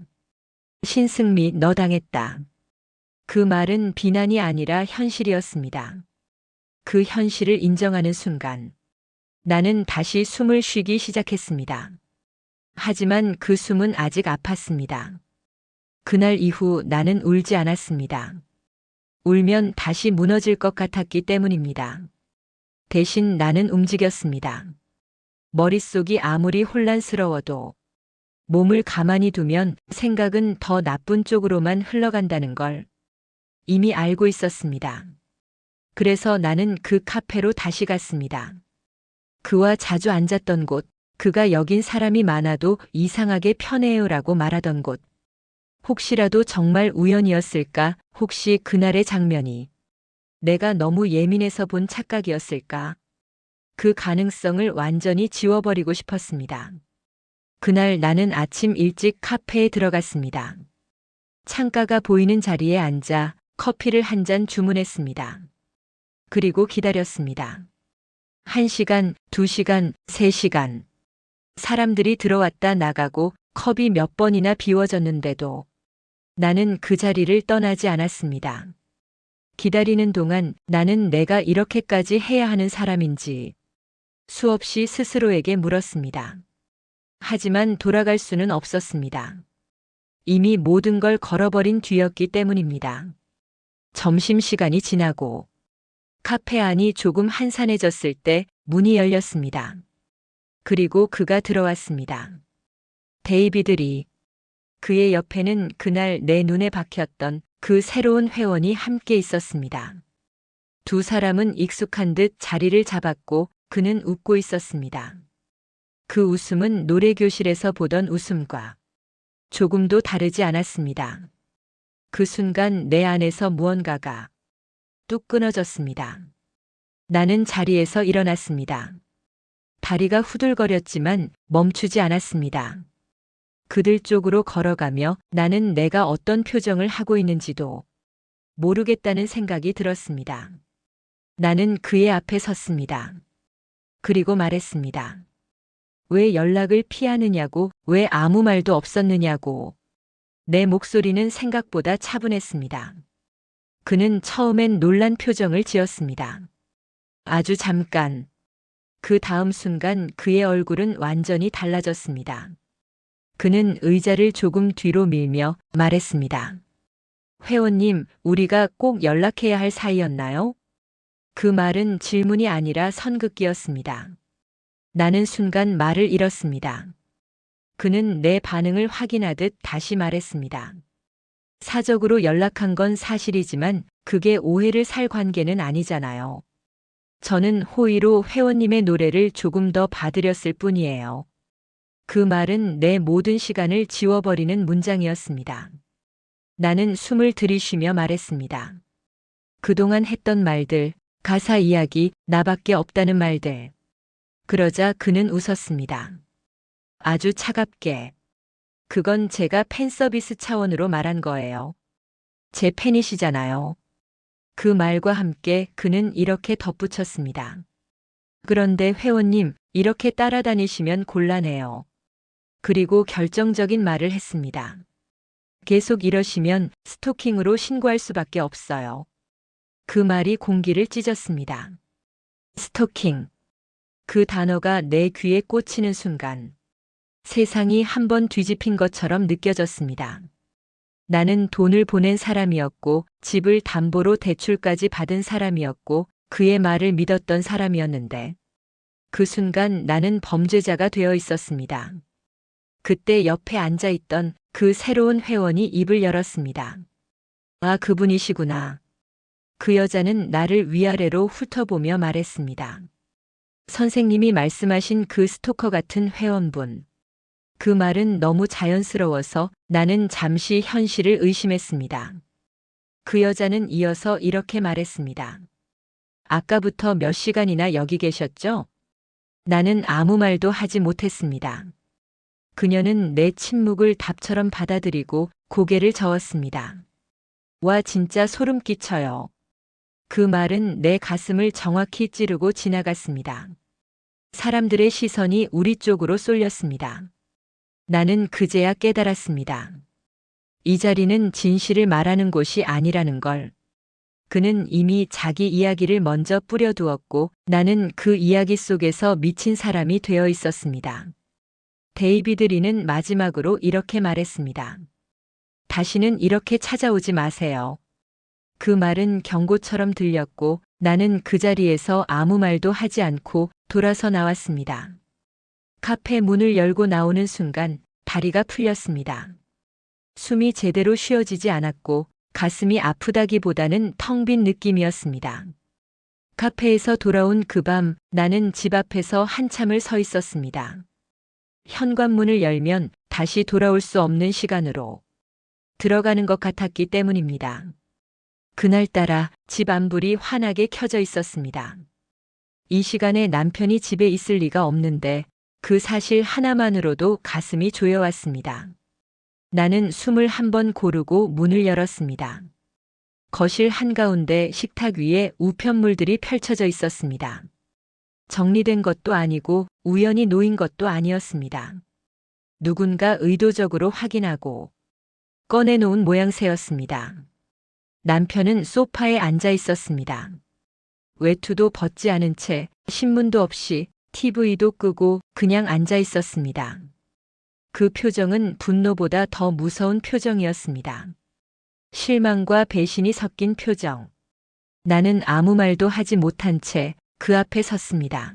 신승미, 너 당했다. 그 말은 비난이 아니라 현실이었습니다. 그 현실을 인정하는 순간 나는 다시 숨을 쉬기 시작했습니다. 하지만 그 숨은 아직 아팠습니다. 그날 이후 나는 울지 않았습니다. 울면 다시 무너질 것 같았기 때문입니다. 대신 나는 움직였습니다. 머릿속이 아무리 혼란스러워도 몸을 가만히 두면 생각은 더 나쁜 쪽으로만 흘러간다는 걸 이미 알고 있었습니다. 그래서 나는 그 카페로 다시 갔습니다. 그와 자주 앉았던 곳, 그가 여긴 사람이 많아도 이상하게 편해요라고 말하던 곳. 혹시라도 정말 우연이었을까? 혹시 그날의 장면이 내가 너무 예민해서 본 착각이었을까? 그 가능성을 완전히 지워버리고 싶었습니다. 그날 나는 아침 일찍 카페에 들어갔습니다. 창가가 보이는 자리에 앉아 커피를 한 잔 주문했습니다. 그리고 기다렸습니다. 1시간, 2시간, 3시간. 사람들이 들어왔다 나가고 컵이 몇 번이나 비워졌는데도 나는 그 자리를 떠나지 않았습니다. 기다리는 동안 나는 내가 이렇게까지 해야 하는 사람인지 수없이 스스로에게 물었습니다. 하지만 돌아갈 수는 없었습니다. 이미 모든 걸 걸어버린 뒤였기 때문입니다. 점심시간이 지나고 카페 안이 조금 한산해졌을 때 문이 열렸습니다. 그리고 그가 들어왔습니다. 데이비드 리. 그의 옆에는 그날 내 눈에 박혔던 그 새로운 회원이 함께 있었습니다. 두 사람은 익숙한 듯 자리를 잡았고 그는 웃고 있었습니다. 그 웃음은 노래교실에서 보던 웃음과 조금도 다르지 않았습니다. 그 순간 내 안에서 무언가가 뚝 끊어졌습니다. 나는 자리에서 일어났습니다. 다리가 후들거렸지만 멈추지 않았습니다. 그들 쪽으로 걸어가며 나는 내가 어떤 표정을 하고 있는지도 모르겠다는 생각이 들었습니다. 나는 그의 앞에 섰습니다. 그리고 말했습니다. 왜 연락을 피하느냐고, 왜 아무 말도 없었느냐고. 내 목소리는 생각보다 차분했습니다. 그는 처음엔 놀란 표정을 지었습니다. 아주 잠깐. 그 다음 순간 그의 얼굴은 완전히 달라졌습니다. 그는 의자를 조금 뒤로 밀며 말했습니다. 회원님, 우리가 꼭 연락해야 할 사이였나요? 그 말은 질문이 아니라 선긋기였습니다. 나는 순간 말을 잃었습니다. 그는 내 반응을 확인하듯 다시 말했습니다. 사적으로 연락한 건 사실이지만 그게 오해를 살 관계는 아니잖아요. 저는 호의로 회원님의 노래를 조금 더 봐드렸을 뿐이에요. 그 말은 내 모든 시간을 지워버리는 문장이었습니다. 나는 숨을 들이쉬며 말했습니다. 그동안 했던 말들, 가사 이야기, 나밖에 없다는 말들. 그러자 그는 웃었습니다. 아주 차갑게. 그건 제가 팬 서비스 차원으로 말한 거예요. 제 팬이시잖아요. 그 말과 함께 그는 이렇게 덧붙였습니다. 그런데 회원님, 이렇게 따라다니시면 곤란해요. 그리고 결정적인 말을 했습니다. 계속 이러시면 스토킹으로 신고할 수밖에 없어요. 그 말이 공기를 찢었습니다. 스토킹. 그 단어가 내 귀에 꽂히는 순간 세상이 한번 뒤집힌 것처럼 느껴졌습니다. 나는 돈을 보낸 사람이었고 집을 담보로 대출까지 받은 사람이었고 그의 말을 믿었던 사람이었는데 그 순간 나는 범죄자가 되어 있었습니다. 그때 옆에 앉아있던 그 새로운 회원이 입을 열었습니다. 아, 그분이시구나. 그 여자는 나를 위아래로 훑어보며 말했습니다. 선생님이 말씀하신 그 스토커 같은 회원분. 그 말은 너무 자연스러워서 나는 잠시 현실을 의심했습니다. 그 여자는 이어서 이렇게 말했습니다. 아까부터 몇 시간이나 여기 계셨죠? 나는 아무 말도 하지 못했습니다. 그녀는 내 침묵을 답처럼 받아들이고 고개를 저었습니다. 와, 진짜 소름 끼쳐요. 그 말은 내 가슴을 정확히 찌르고 지나갔습니다. 사람들의 시선이 우리 쪽으로 쏠렸습니다. 나는 그제야 깨달았습니다. 이 자리는 진실을 말하는 곳이 아니라는 걸. 그는 이미 자기 이야기를 먼저 뿌려두었고 나는 그 이야기 속에서 미친 사람이 되어 있었습니다. 데이비드 리는 마지막으로 이렇게 말했습니다. 다시는 이렇게 찾아오지 마세요. 그 말은 경고처럼 들렸고 나는 그 자리에서 아무 말도 하지 않고 돌아서 나왔습니다. 카페 문을 열고 나오는 순간 다리가 풀렸습니다. 숨이 제대로 쉬어지지 않았고 가슴이 아프다기보다는 텅 빈 느낌이었습니다. 카페에서 돌아온 그 밤 나는 집 앞에서 한참을 서 있었습니다. 현관문을 열면 다시 돌아올 수 없는 시간으로 들어가는 것 같았기 때문입니다. 그날따라 집 안불이 환하게 켜져 있었습니다. 이 시간에 남편이 집에 있을 리가 없는데 그 사실 하나만으로도 가슴이 조여왔습니다. 나는 숨을 한번 고르고 문을 열었습니다. 거실 한가운데 식탁 위에 우편물들이 펼쳐져 있었습니다. 정리된 것도 아니고 우연히 놓인 것도 아니었습니다. 누군가 의도적으로 확인하고 꺼내놓은 모양새였습니다. 남편은 소파에 앉아 있었습니다. 외투도 벗지 않은 채 신문도 없이 TV도 끄고 그냥 앉아 있었습니다. 그 표정은 분노보다 더 무서운 표정이었습니다. 실망과 배신이 섞인 표정. 나는 아무 말도 하지 못한 채 그 앞에 섰습니다.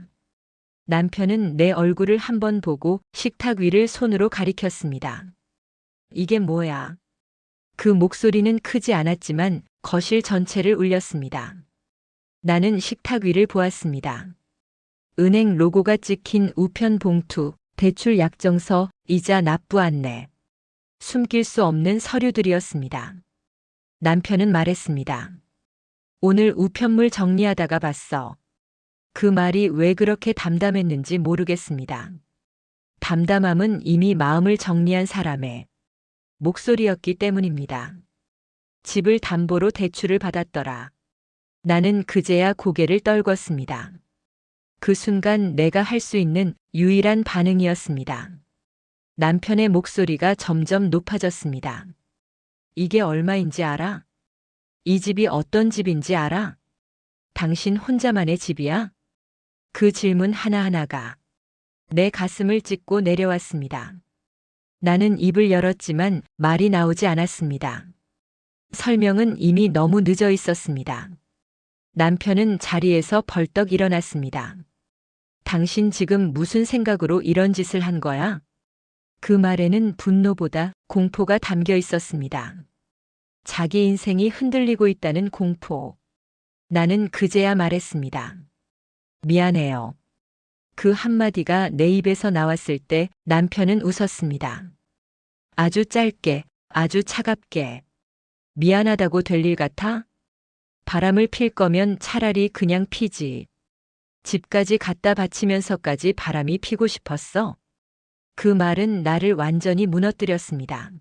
남편은 내 얼굴을 한번 보고 식탁 위를 손으로 가리켰습니다. 이게 뭐야? 그 목소리는 크지 않았지만 거실 전체를 울렸습니다. 나는 식탁 위를 보았습니다. 은행 로고가 찍힌 우편 봉투, 대출 약정서, 이자 납부 안내. 숨길 수 없는 서류들이었습니다. 남편은 말했습니다. 오늘 우편물 정리하다가 봤어. 그 말이 왜 그렇게 담담했는지 모르겠습니다. 담담함은 이미 마음을 정리한 사람의 목소리였기 때문입니다. 집을 담보로 대출을 받았더라. 나는 그제야 고개를 떨궜습니다. 그 순간 내가 할 수 있는 유일한 반응이었습니다. 남편의 목소리가 점점 높아졌습니다. 이게 얼마인지 알아? 이 집이 어떤 집인지 알아? 당신 혼자만의 집이야? 그 질문 하나하나가 내 가슴을 찢고 내려왔습니다. 나는 입을 열었지만 말이 나오지 않았습니다. 설명은 이미 너무 늦어 있었습니다. 남편은 자리에서 벌떡 일어났습니다. 당신 지금 무슨 생각으로 이런 짓을 한 거야? 그 말에는 분노보다 공포가 담겨 있었습니다. 자기 인생이 흔들리고 있다는 공포. 나는 그제야 말했습니다. 미안해요. 그 한마디가 내 입에서 나왔을 때 남편은 웃었습니다. 아주 짧게, 아주 차갑게. 미안하다고 될 일 같아? 바람을 필 거면 차라리 그냥 피지. 집까지 갖다 바치면서까지 바람이 피고 싶었어? 그 말은 나를 완전히 무너뜨렸습니다.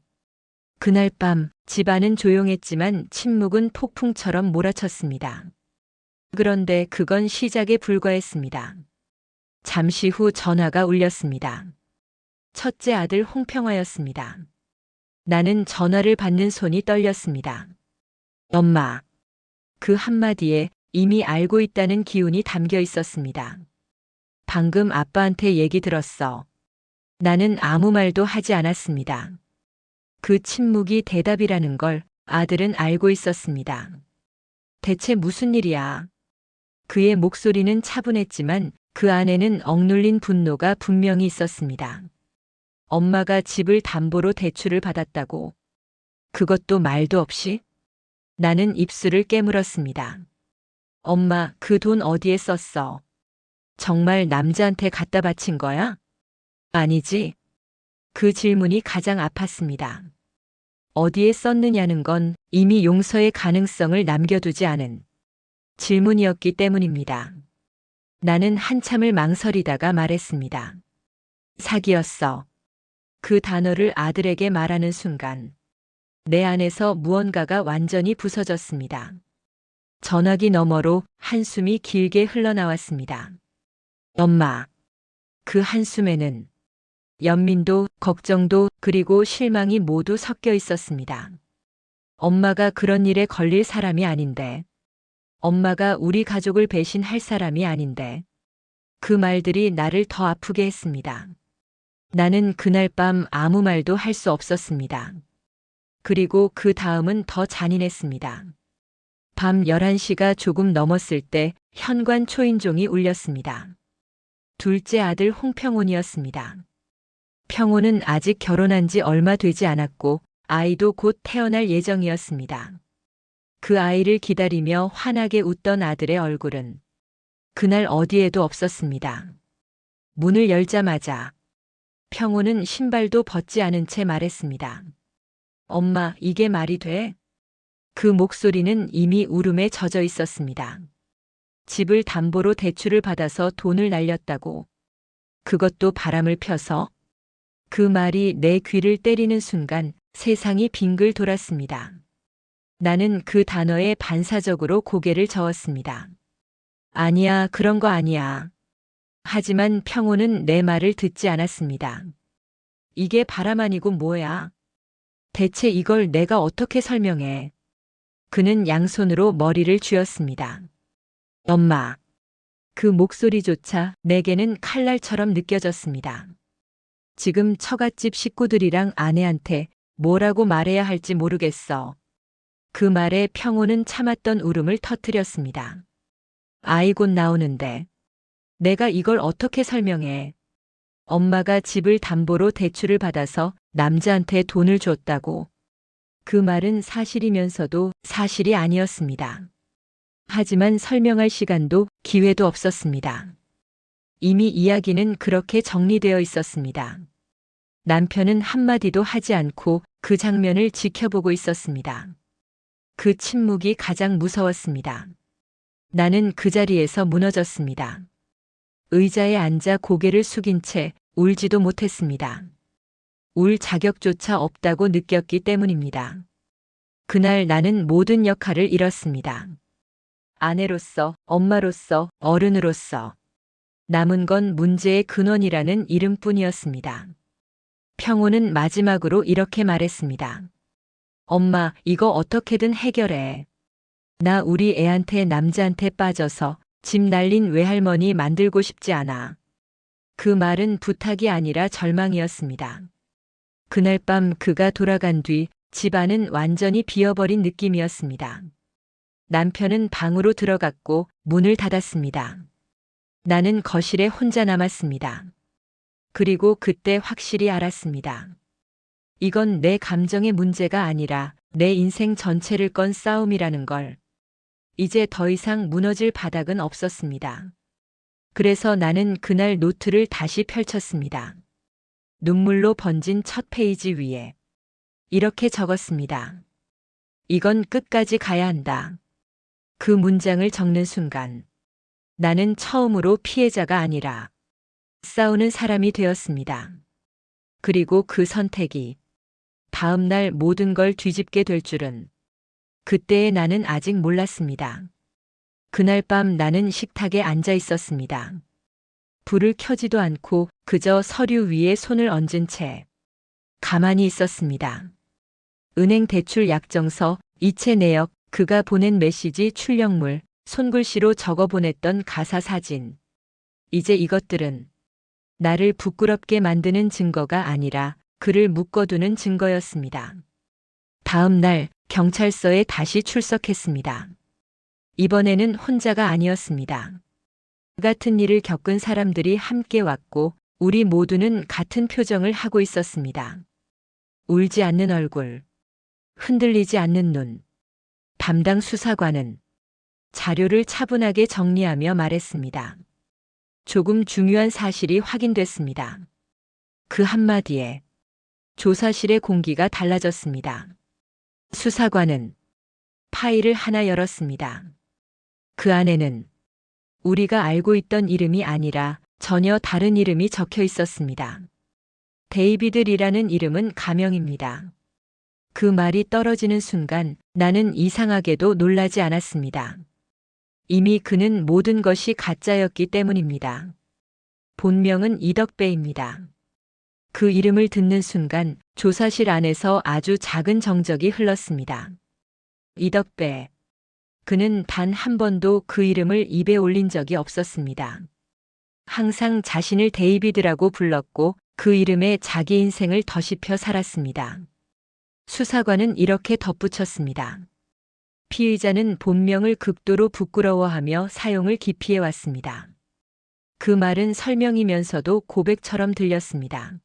그날 밤 집안은 조용했지만 침묵은 폭풍처럼 몰아쳤습니다. 그런데 그건 시작에 불과했습니다. 잠시 후 전화가 울렸습니다. 첫째 아들 홍평화였습니다. 나는 전화를 받는 손이 떨렸습니다. 엄마. 그 한마디에 이미 알고 있다는 기운이 담겨 있었습니다. 방금 아빠한테 얘기 들었어. 나는 아무 말도 하지 않았습니다. 그 침묵이 대답이라는 걸 아들은 알고 있었습니다. 대체 무슨 일이야? 그의 목소리는 차분했지만 그 안에는 억눌린 분노가 분명히 있었습니다. 엄마가 집을 담보로 대출을 받았다고. 그것도 말도 없이? 나는 입술을 깨물었습니다. 엄마, 그 돈 어디에 썼어? 정말 남자한테 갖다 바친 거야? 아니지. 그 질문이 가장 아팠습니다. 어디에 썼느냐는 건 이미 용서의 가능성을 남겨두지 않은 질문이었기 때문입니다. 나는 한참을 망설이다가 말했습니다. 사기였어. 그 단어를 아들에게 말하는 순간 내 안에서 무언가가 완전히 부서졌습니다. 전화기 너머로 한숨이 길게 흘러나왔습니다. 엄마. 그 한숨에는 연민도, 걱정도, 그리고 실망이 모두 섞여 있었습니다. 엄마가 그런 일에 걸릴 사람이 아닌데, 엄마가 우리 가족을 배신할 사람이 아닌데, 그 말들이 나를 더 아프게 했습니다. 나는 그날 밤 아무 말도 할 수 없었습니다. 그리고 그 다음은 더 잔인했습니다. 밤 11시가 조금 넘었을 때 현관 초인종이 울렸습니다. 둘째 아들 홍평훈이었습니다. 평훈은 아직 결혼한 지 얼마 되지 않았고 아이도 곧 태어날 예정이었습니다. 그 아이를 기다리며 환하게 웃던 아들의 얼굴은 그날 어디에도 없었습니다. 문을 열자마자 평훈은 신발도 벗지 않은 채 말했습니다. 엄마, 이게 말이 돼? 그 목소리는 이미 울음에 젖어 있었습니다. 집을 담보로 대출을 받아서 돈을 날렸다고. 그것도 바람을 펴서. 그 말이 내 귀를 때리는 순간 세상이 빙글 돌았습니다. 나는 그 단어에 반사적으로 고개를 저었습니다. 아니야, 그런 거 아니야. 하지만 평호는 내 말을 듣지 않았습니다. 이게 바람 아니고 뭐야? 대체 이걸 내가 어떻게 설명해? 그는 양손으로 머리를 쥐었습니다. 엄마. 그 목소리조차 내게는 칼날처럼 느껴졌습니다. 지금 처갓집 식구들이랑 아내한테 뭐라고 말해야 할지 모르겠어. 그 말에 평호는 참았던 울음을 터뜨렸습니다. 아이 곧 나오는데 내가 이걸 어떻게 설명해? 엄마가 집을 담보로 대출을 받아서 남자한테 돈을 줬다고. 그 말은 사실이면서도 사실이 아니었습니다. 하지만 설명할 시간도 기회도 없었습니다. 이미 이야기는 그렇게 정리되어 있었습니다. 남편은 한마디도 하지 않고 그 장면을 지켜보고 있었습니다. 그 침묵이 가장 무서웠습니다. 나는 그 자리에서 무너졌습니다. 의자에 앉아 고개를 숙인 채 울지도 못했습니다. 울 자격조차 없다고 느꼈기 때문입니다. 그날 나는 모든 역할을 잃었습니다. 아내로서, 엄마로서, 어른으로서. 남은 건 문제의 근원이라는 이름뿐이었습니다. 평호는 마지막으로 이렇게 말했습니다. 엄마, 이거 어떻게든 해결해. 나 우리 애한테 남자한테 빠져서 집 날린 외할머니 만들고 싶지 않아. 그 말은 부탁이 아니라 절망이었습니다. 그날 밤 그가 돌아간 뒤 집안은 완전히 비어버린 느낌이었습니다. 남편은 방으로 들어갔고 문을 닫았습니다. 나는 거실에 혼자 남았습니다. 그리고 그때 확실히 알았습니다. 이건 내 감정의 문제가 아니라 내 인생 전체를 건 싸움이라는 걸. 이제 더 이상 무너질 바닥은 없었습니다. 그래서 나는 그날 노트를 다시 펼쳤습니다. 눈물로 번진 첫 페이지 위에 이렇게 적었습니다. 이건 끝까지 가야 한다. 그 문장을 적는 순간 나는 처음으로 피해자가 아니라 싸우는 사람이 되었습니다. 그리고 그 선택이 다음 날 모든 걸 뒤집게 될 줄은 그때의 나는 아직 몰랐습니다. 그날 밤 나는 식탁에 앉아 있었습니다. 불을 켜지도 않고 그저 서류 위에 손을 얹은 채 가만히 있었습니다. 은행 대출 약정서, 이체 내역, 그가 보낸 메시지 출력물, 손글씨로 적어 보냈던 가사 사진. 이제 이것들은 나를 부끄럽게 만드는 증거가 아니라 그를 묶어두는 증거였습니다. 다음 날 경찰서에 다시 출석했습니다. 이번에는 혼자가 아니었습니다. 같은 일을 겪은 사람들이 함께 왔고 우리 모두는 같은 표정을 하고 있었습니다. 울지 않는 얼굴, 흔들리지 않는 눈. 담당 수사관은 자료를 차분하게 정리하며 말했습니다. 조금 중요한 사실이 확인됐습니다. 그 한마디에 조사실의 공기가 달라졌습니다. 수사관은 파일을 하나 열었습니다. 그 안에는 우리가 알고 있던 이름이 아니라 전혀 다른 이름이 적혀 있었습니다. 데이비드 리라는 이름은 가명입니다. 그 말이 떨어지는 순간 나는 이상하게도 놀라지 않았습니다. 이미 그는 모든 것이 가짜였기 때문입니다. 본명은 이덕배입니다. 그 이름을 듣는 순간 조사실 안에서 아주 작은 정적이 흘렀습니다. 이덕배. 그는 단 한 번도 그 이름을 입에 올린 적이 없었습니다. 항상 자신을 데이비드라고 불렀고 그 이름에 자기 인생을 덧입혀 살았습니다. 수사관은 이렇게 덧붙였습니다. 피의자는 본명을 극도로 부끄러워하며 사용을 기피해왔습니다. 그 말은 설명이면서도 고백처럼 들렸습니다.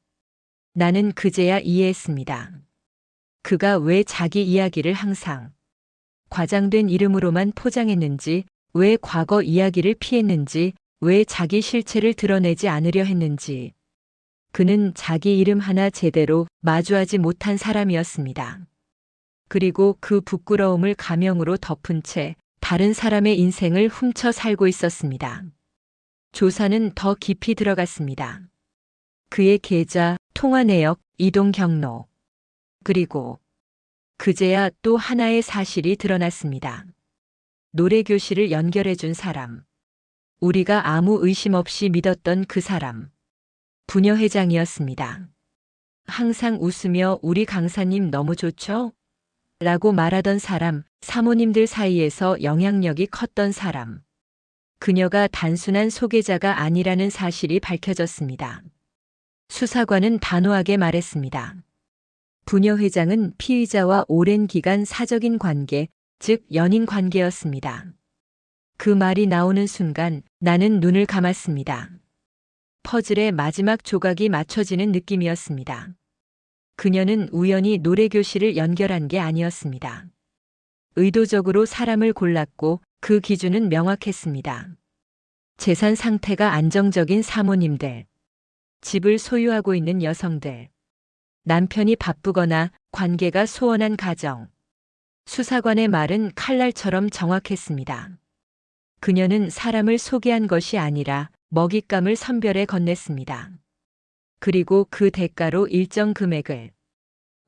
나는 그제야 이해했습니다. 그가 왜 자기 이야기를 항상 과장된 이름으로만 포장했는지, 왜 과거 이야기를 피했는지, 왜 자기 실체를 드러내지 않으려 했는지. 그는 자기 이름 하나 제대로 마주하지 못한 사람이었습니다. 그리고 그 부끄러움을 가명으로 덮은 채 다른 사람의 인생을 훔쳐 살고 있었습니다. 조사는 더 깊이 들어갔습니다. 그의 계좌, 통화 내역, 이동 경로. 그리고 그제야 또 하나의 사실이 드러났습니다. 노래교실을 연결해준 사람. 우리가 아무 의심 없이 믿었던 그 사람. 부녀회장이었습니다. 항상 웃으며 우리 강사님 너무 좋죠? 라고 말하던 사람, 사모님들 사이에서 영향력이 컸던 사람. 그녀가 단순한 소개자가 아니라는 사실이 밝혀졌습니다. 수사관은 단호하게 말했습니다. 부녀회장은 피의자와 오랜 기간 사적인 관계, 즉 연인 관계였습니다. 그 말이 나오는 순간 나는 눈을 감았습니다. 퍼즐의 마지막 조각이 맞춰지는 느낌이었습니다. 그녀는 우연히 노래교실을 연결한 게 아니었습니다. 의도적으로 사람을 골랐고 그 기준은 명확했습니다. 재산 상태가 안정적인 사모님들, 집을 소유하고 있는 여성들, 남편이 바쁘거나 관계가 소원한 가정. 수사관의 말은 칼날처럼 정확했습니다. 그녀는 사람을 소개한 것이 아니라 먹잇감을 선별해 건넸습니다. 그리고 그 대가로 일정 금액을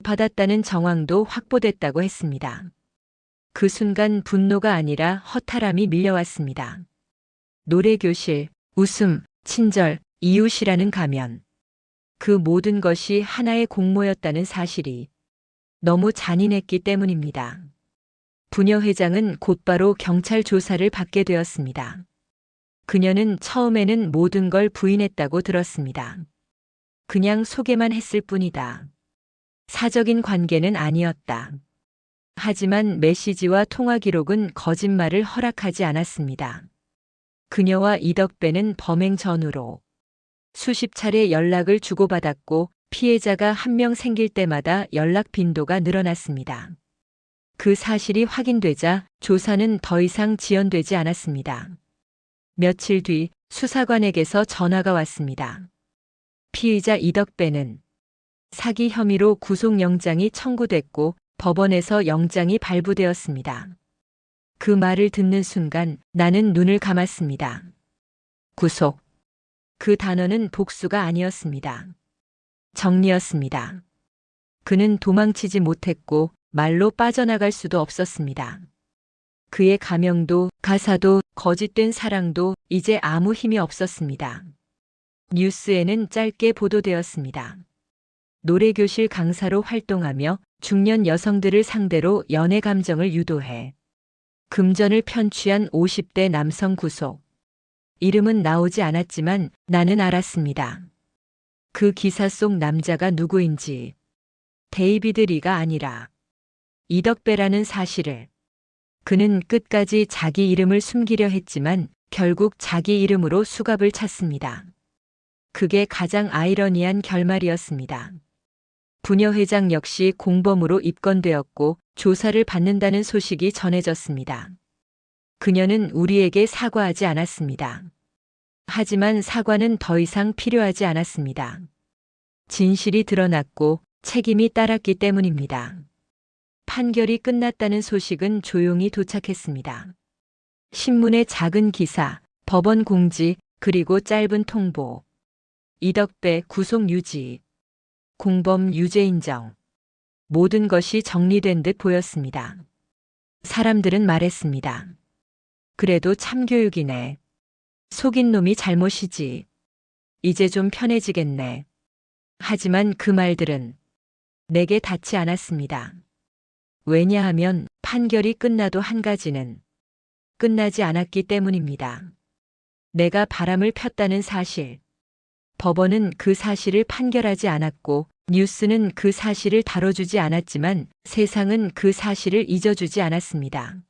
받았다는 정황도 확보됐다고 했습니다. 그 순간 분노가 아니라 허탈함이 밀려왔습니다. 노래교실, 웃음, 친절, 이웃이라는 가면. 그 모든 것이 하나의 공모였다는 사실이 너무 잔인했기 때문입니다. 부녀회장은 곧바로 경찰 조사를 받게 되었습니다. 그녀는 처음에는 모든 걸 부인했다고 들었습니다. 그냥 소개만 했을 뿐이다. 사적인 관계는 아니었다. 하지만 메시지와 통화 기록은 거짓말을 허락하지 않았습니다. 그녀와 이덕배는 범행 전후로 수십 차례 연락을 주고받았고 피해자가 한 명 생길 때마다 연락 빈도가 늘어났습니다. 그 사실이 확인되자 조사는 더 이상 지연되지 않았습니다. 며칠 뒤 수사관에게서 전화가 왔습니다. 피의자 이덕배는 사기 혐의로 구속영장이 청구됐고 법원에서 영장이 발부되었습니다. 그 말을 듣는 순간 나는 눈을 감았습니다. 구속. 그 단어는 복수가 아니었습니다. 정리였습니다. 그는 도망치지 못했고 말로 빠져나갈 수도 없었습니다. 그의 가명도 가사도 거짓된 사랑도 이제 아무 힘이 없었습니다. 뉴스에는 짧게 보도되었습니다. 노래교실 강사로 활동하며 중년 여성들을 상대로 연애 감정을 유도해 금전을 편취한 50대 남성 구속. 이름은 나오지 않았지만 나는 알았습니다. 그 기사 속 남자가 누구인지. 데이비드 리가 아니라 이덕배라는 사실을. 그는 끝까지 자기 이름을 숨기려 했지만 결국 자기 이름으로 수갑을 찼습니다. 그게 가장 아이러니한 결말이었습니다. 부녀회장 역시 공범으로 입건되었고 조사를 받는다는 소식이 전해졌습니다. 그녀는 우리에게 사과하지 않았습니다. 하지만 사과는 더 이상 필요하지 않았습니다. 진실이 드러났고 책임이 따랐기 때문입니다. 판결이 끝났다는 소식은 조용히 도착했습니다. 신문의 작은 기사, 법원 공지, 그리고 짧은 통보. 이덕배 구속 유지. 공범 유죄 인정. 모든 것이 정리된 듯 보였습니다. 사람들은 말했습니다. 그래도 참교육이네. 속인 놈이 잘못이지. 이제 좀 편해지겠네. 하지만 그 말들은 내게 닿지 않았습니다. 왜냐하면 판결이 끝나도 한 가지는 끝나지 않았기 때문입니다. 내가 바람을 폈다는 사실. 법원은 그 사실을 판결하지 않았고 뉴스는 그 사실을 다뤄주지 않았지만 세상은 그 사실을 잊어주지 않았습니다.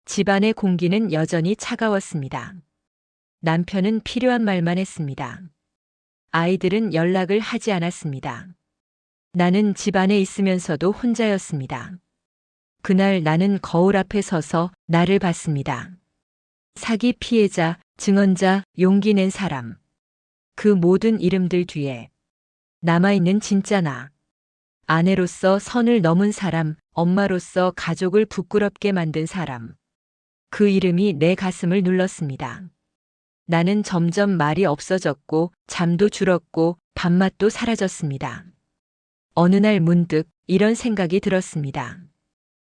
집안의 공기는 여전히 차가웠습니다. 남편은 필요한 말만 했습니다. 아이들은 연락을 하지 않았습니다. 나는 집 안에 있으면서도 혼자였습니다. 그날 나는 거울 앞에 서서 나를 봤습니다. 사기 피해자, 증언자, 용기 낸 사람. 그 모든 이름들 뒤에 남아있는 진짜 나. 아내로서 선을 넘은 사람, 엄마로서 가족을 부끄럽게 만든 사람. 그 이름이 내 가슴을 눌렀습니다. 나는 점점 말이 없어졌고 잠도 줄었고 밥맛도 사라졌습니다. 어느 날 문득 이런 생각이 들었습니다.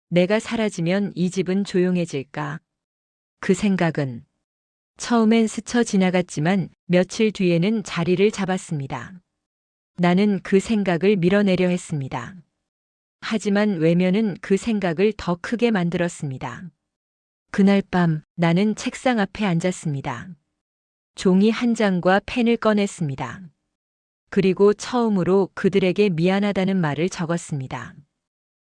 내가 사라지면 이 집은 조용해질까? 그 생각은 처음엔 스쳐 지나갔지만 며칠 뒤에는 자리를 잡았습니다. 나는 그 생각을 밀어내려 했습니다. 하지만 외면은 그 생각을 더 크게 만들었습니다. 그날 밤 나는 책상 앞에 앉았습니다. 종이 한 장과 펜을 꺼냈습니다. 그리고 처음으로 그들에게 미안하다는 말을 적었습니다.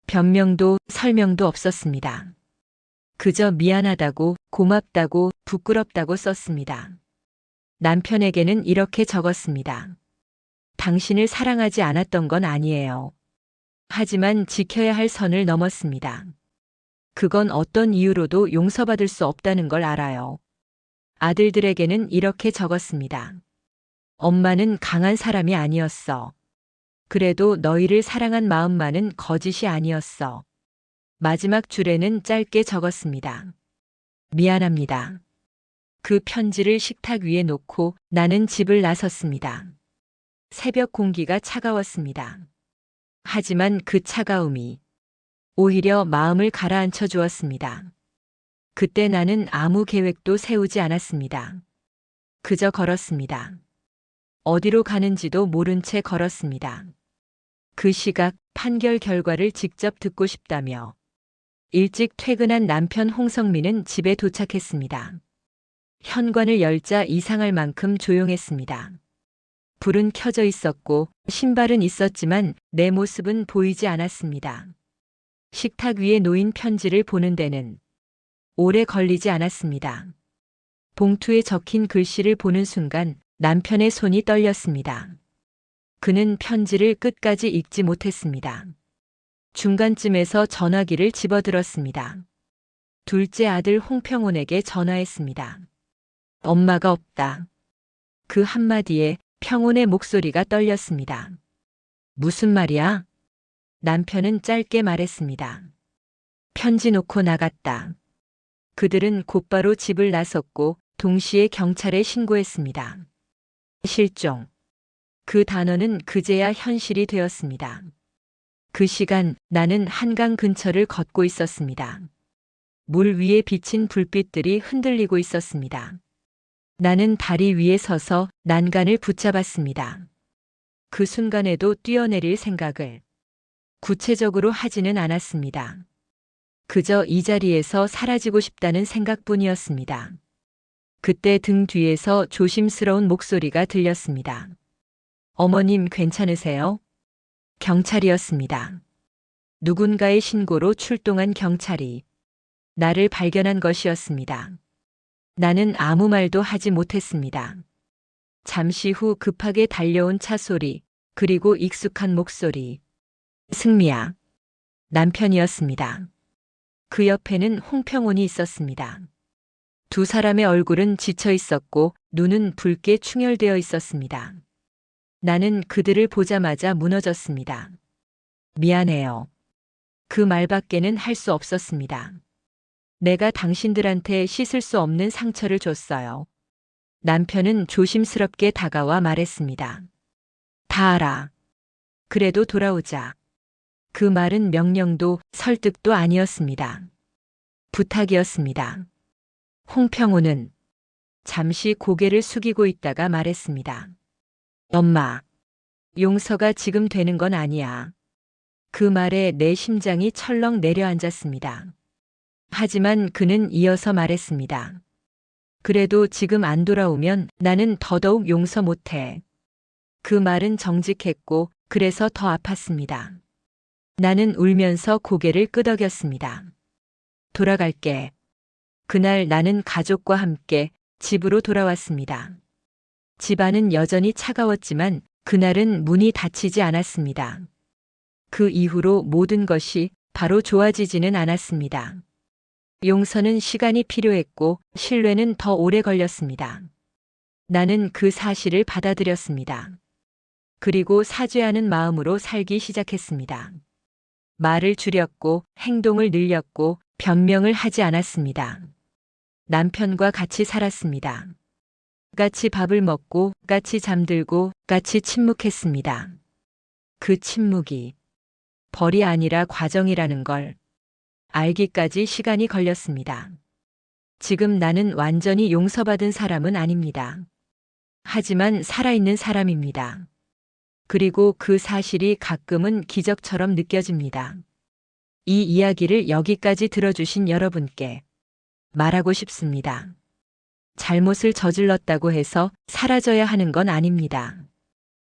변명도 설명도 없었습니다. 그저 미안하다고, 고맙다고, 부끄럽다고 썼습니다. 남편에게는 이렇게 적었습니다. 당신을 사랑하지 않았던 건 아니에요. 하지만 지켜야 할 선을 넘었습니다. 그건 어떤 이유로도 용서받을 수 없다는 걸 알아요. 아들들에게는 이렇게 적었습니다. 엄마는 강한 사람이 아니었어. 그래도 너희를 사랑한 마음만은 거짓이 아니었어. 마지막 줄에는 짧게 적었습니다. 미안합니다. 그 편지를 식탁 위에 놓고 나는 집을 나섰습니다. 새벽 공기가 차가웠습니다. 하지만 그 차가움이 오히려 마음을 가라앉혀 주었습니다. 그때 나는 아무 계획도 세우지 않았습니다. 그저 걸었습니다. 어디로 가는지도 모른 채 걸었습니다. 그 시각 판결 결과를 직접 듣고 싶다며 일찍 퇴근한 남편 홍성민은 집에 도착했습니다. 현관을 열자 이상할 만큼 조용했습니다. 불은 켜져 있었고 신발은 있었지만 내 모습은 보이지 않았습니다. 식탁 위에 놓인 편지를 보는 데는 오래 걸리지 않았습니다. 봉투에 적힌 글씨를 보는 순간 남편의 손이 떨렸습니다. 그는 편지를 끝까지 읽지 못했습니다. 중간쯤에서 전화기를 집어들었습니다. 둘째 아들 홍평훈에게 전화했습니다. 엄마가 없다. 그 한마디에 평훈의 목소리가 떨렸습니다. 무슨 말이야? 남편은 짧게 말했습니다. 편지 놓고 나갔다. 그들은 곧바로 집을 나섰고 동시에 경찰에 신고했습니다. 실종. 그 단어는 그제야 현실이 되었습니다. 그 시간 나는 한강 근처를 걷고 있었습니다. 물 위에 비친 불빛들이 흔들리고 있었습니다. 나는 다리 위에 서서 난간을 붙잡았습니다. 그 순간에도 뛰어내릴 생각을 구체적으로 하지는 않았습니다. 그저 이 자리에서 사라지고 싶다는 생각뿐이었습니다. 그때 등 뒤에서 조심스러운 목소리가 들렸습니다. 어머님 괜찮으세요? 경찰이었습니다. 누군가의 신고로 출동한 경찰이 나를 발견한 것이었습니다. 나는 아무 말도 하지 못했습니다. 잠시 후 급하게 달려온 차 소리, 그리고 익숙한 목소리. 승미야. 남편이었습니다. 그 옆에는 홍평훈이 있었습니다. 두 사람의 얼굴은 지쳐 있었고 눈은 붉게 충혈되어 있었습니다. 나는 그들을 보자마자 무너졌습니다. 미안해요. 그 말밖에는 할 수 없었습니다. 내가 당신들한테 씻을 수 없는 상처를 줬어요. 남편은 조심스럽게 다가와 말했습니다. 다 알아. 그래도 돌아오자. 그 말은 명령도 설득도 아니었습니다. 부탁이었습니다. 홍평호는 잠시 고개를 숙이고 있다가 말했습니다. 엄마, 용서가 지금 되는 건 아니야. 그 말에 내 심장이 철렁 내려앉았습니다. 하지만 그는 이어서 말했습니다. 그래도 지금 안 돌아오면 나는 더더욱 용서 못해. 그 말은 정직했고 그래서 더 아팠습니다. 나는 울면서 고개를 끄덕였습니다. 돌아갈게. 그날 나는 가족과 함께 집으로 돌아왔습니다. 집안은 여전히 차가웠지만 그날은 문이 닫히지 않았습니다. 그 이후로 모든 것이 바로 좋아지지는 않았습니다. 용서는 시간이 필요했고 신뢰는 더 오래 걸렸습니다. 나는 그 사실을 받아들였습니다. 그리고 사죄하는 마음으로 살기 시작했습니다. 말을 줄였고 행동을 늘렸고 변명을 하지 않았습니다. 남편과 같이 살았습니다. 같이 밥을 먹고 같이 잠들고 같이 침묵했습니다. 그 침묵이 벌이 아니라 과정이라는 걸 알기까지 시간이 걸렸습니다. 지금 나는 완전히 용서받은 사람은 아닙니다. 하지만 살아있는 사람입니다. 그리고 그 사실이 가끔은 기적처럼 느껴집니다. 이 이야기를 여기까지 들어주신 여러분께 말하고 싶습니다. 잘못을 저질렀다고 해서 사라져야 하는 건 아닙니다.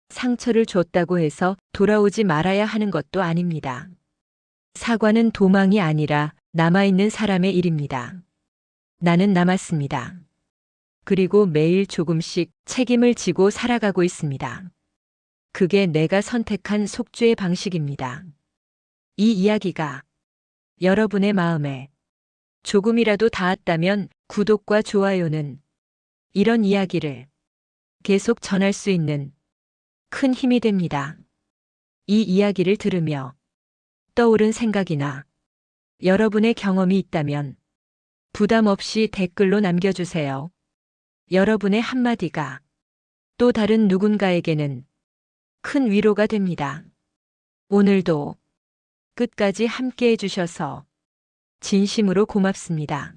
상처를 줬다고 해서 돌아오지 말아야 하는 것도 아닙니다. 사과는 도망이 아니라 남아있는 사람의 일입니다. 나는 남았습니다. 그리고 매일 조금씩 책임을 지고 살아가고 있습니다. 그게 내가 선택한 속죄의 방식입니다. 이 이야기가 여러분의 마음에 조금이라도 닿았다면 구독과 좋아요는 이런 이야기를 계속 전할 수 있는 큰 힘이 됩니다. 이 이야기를 들으며 떠오른 생각이나 여러분의 경험이 있다면 부담 없이 댓글로 남겨주세요. 여러분의 한마디가 또 다른 누군가에게는 큰 위로가 됩니다. 오늘도 끝까지 함께 해주셔서 진심으로 고맙습니다.